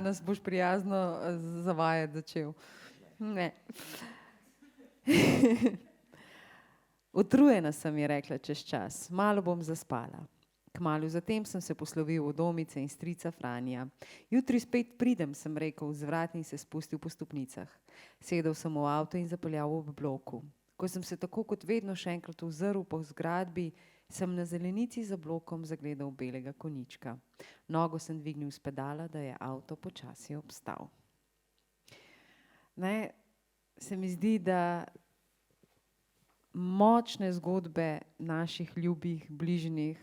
nas boš prijazno zavajati začel. Ne. Utrujena sem, je rekla čez čas, malo bom zaspala. Kmalu zatem sem se poslovil od Omice in strica Franja. Jutri spet pridem, sem rekel, vzvratni in se spustil po stopnicah. Sedel sem v avto in zapeljal v bloku. Ko sem se tako kot vedno še enkrat ozrl po zgradbi, sem na zelenici za blokom zagledal belega konjička. Nogo sem dvignil s pedala, da je avto počasi obstal. Ne, se mi zdi, da močne zgodbe naših ljubih, bližnjih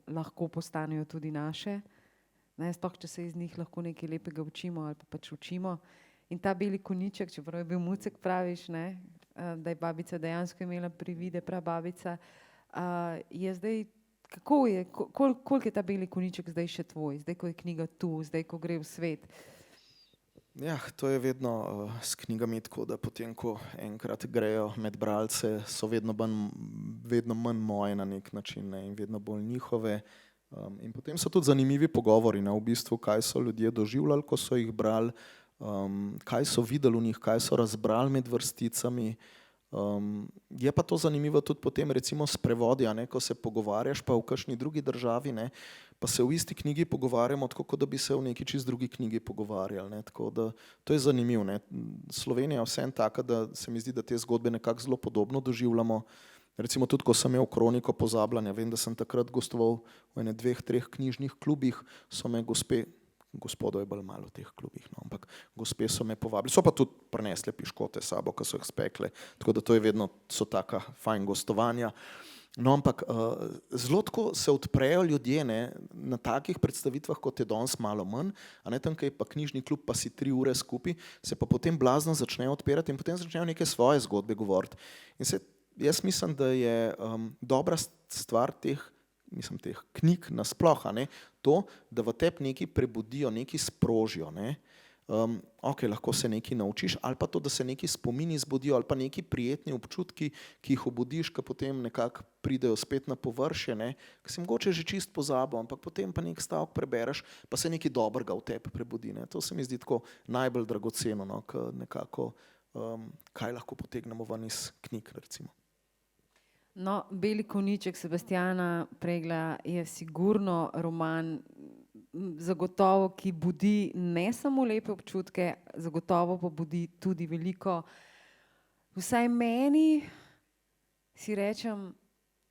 lahko postanejo tudi naše. Ne, sploh, če se iz njih lahko nekaj lepega učimo ali pa pač učimo. In ta beli konjiček, čeprav je bil mucek, praviš, ne, da je babica dejansko imela privide, prababica, je zdaj, kako je, koliko je ta beli konjiček zdaj še tvoj, zdaj, ko je knjiga tu, zdaj, ko gre v svet? Ja, to je vedno s knjigami tako, da potem, ko enkrat grejo med bralce, so vedno manj moje na nek način, ne, in vedno bolj njihove. In potem so tudi zanimivi pogovori, ne, v bistvu, kaj so ljudje doživljali, ko so jih brali, kaj so videli v njih, kaj so razbrali med vrsticami. Je pa to zanimivo tudi potem recimo s prevodi, a ne, ko se pogovarjaš pa v kakšni drugi državi, ne, pa se v isti knjigi pogovarjamo tako, kot da bi se v neki čist drugi knjigi pogovarjali, ne, tako da to je zanimivo, ne. Slovenija je vseeno taka, da se mi zdi, da te zgodbe nekako zelo podobno doživljamo. Recimo tudi, ko sem imel Kroniko pozabljanja, vem, da sem takrat gostoval v ene 2-3 knjižnih klubih, so me gospodov je bolj malo v teh klubih, no, ampak gospe so me povabili, so pa tudi prinesle piškote sabo, ko so jih spekle, tako da to je vedno, so taka fajn gostovanja. No, ampak zelo tako se odprejo ljudje, ne, na takih predstavitvah, kot je danes malo manj, a ne, tam, kaj je pa knjižni klub, pa si 3 ure skupaj, se pa potem blazno začnejo odpirati in potem začnejo neke svoje zgodbe govoriti. In jaz mislim, da je dobra stvar teh knjig nasploh, a ne, to, da v tebi nekaj prebudijo, nekaj sprožijo, ne. Ok, lahko se nekaj naučiš, ali pa to, da se neki spomini zbudijo, ali pa neki prijetni občutki, ki jih obudiš, ki potem nekako pridejo spet na površje, ne, ki si mogoče že čist pozabil, ampak potem pa nek stavek prebereš, pa se nekaj dobrega v tebi prebudi, ne. To se mi zdi tako najbolj dragoceno, no, ke nekako, kaj lahko potegnemo ven iz knjig, recimo. No, Beli konjiček Sebastjana Pregla je sigurno roman, zagotovo, ki budi ne samo lepe občutke, zagotovo pa budi tudi veliko. Vsaj meni, si rečem,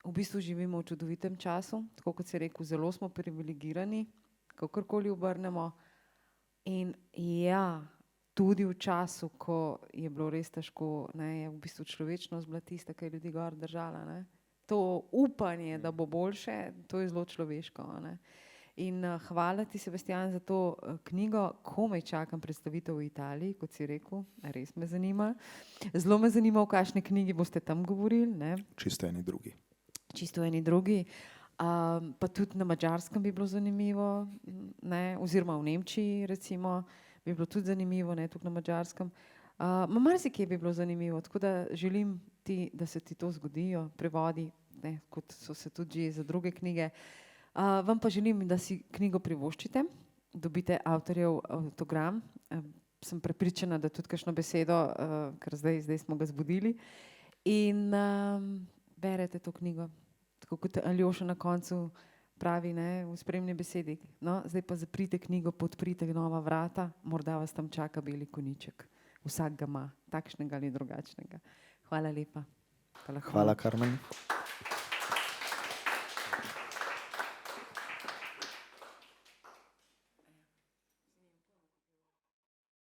v bistvu živimo v čudovitem času, tako kot si rekel, zelo smo privilegirani, kakorkoli obrnemo. In ja, tudi v času, ko je bilo res težko, ne, je v bistvu človečnost bila tista, ki je ljudi gor držala, ne. To upanje, da bo boljše, to je zelo človeško, ne. In hvala ti, Sebastjan, za to knjigo. Komaj čakam predstavitev v Italiji, kot si rekel, res me zanima. Zelo me zanima, o kakšni knjigi boste tam govorili, ne. Čisto eni drugi. Čisto eni drugi. Pa tudi na Madžarskem bi bilo zanimivo, ne, oziroma v Nemčiji recimo, bi bilo tudi zanimivo, ne, tukaj na Madžarskem. Marsikje bi bilo zanimivo, tako da želim ti, da se ti to zgodijo, prevodi, ne, kot so se tudi že za druge knjige. Vam pa želim, da si knjigo privoščite, dobite avtorjev avtogram. Sem prepričana, da tudi kakšno besedo, ker zdaj smo ga zbudili. In berete to knjigo, tako kot Aljoša na koncu pravi, ne, v spremni besedi. No, zdaj pa zaprite knjigo, podprite nova vrata, morda vas tam čaka beli konjiček. Vsak ga ima, takšnega ali drugačnega. Hvala lepa. Hvala, Karmen.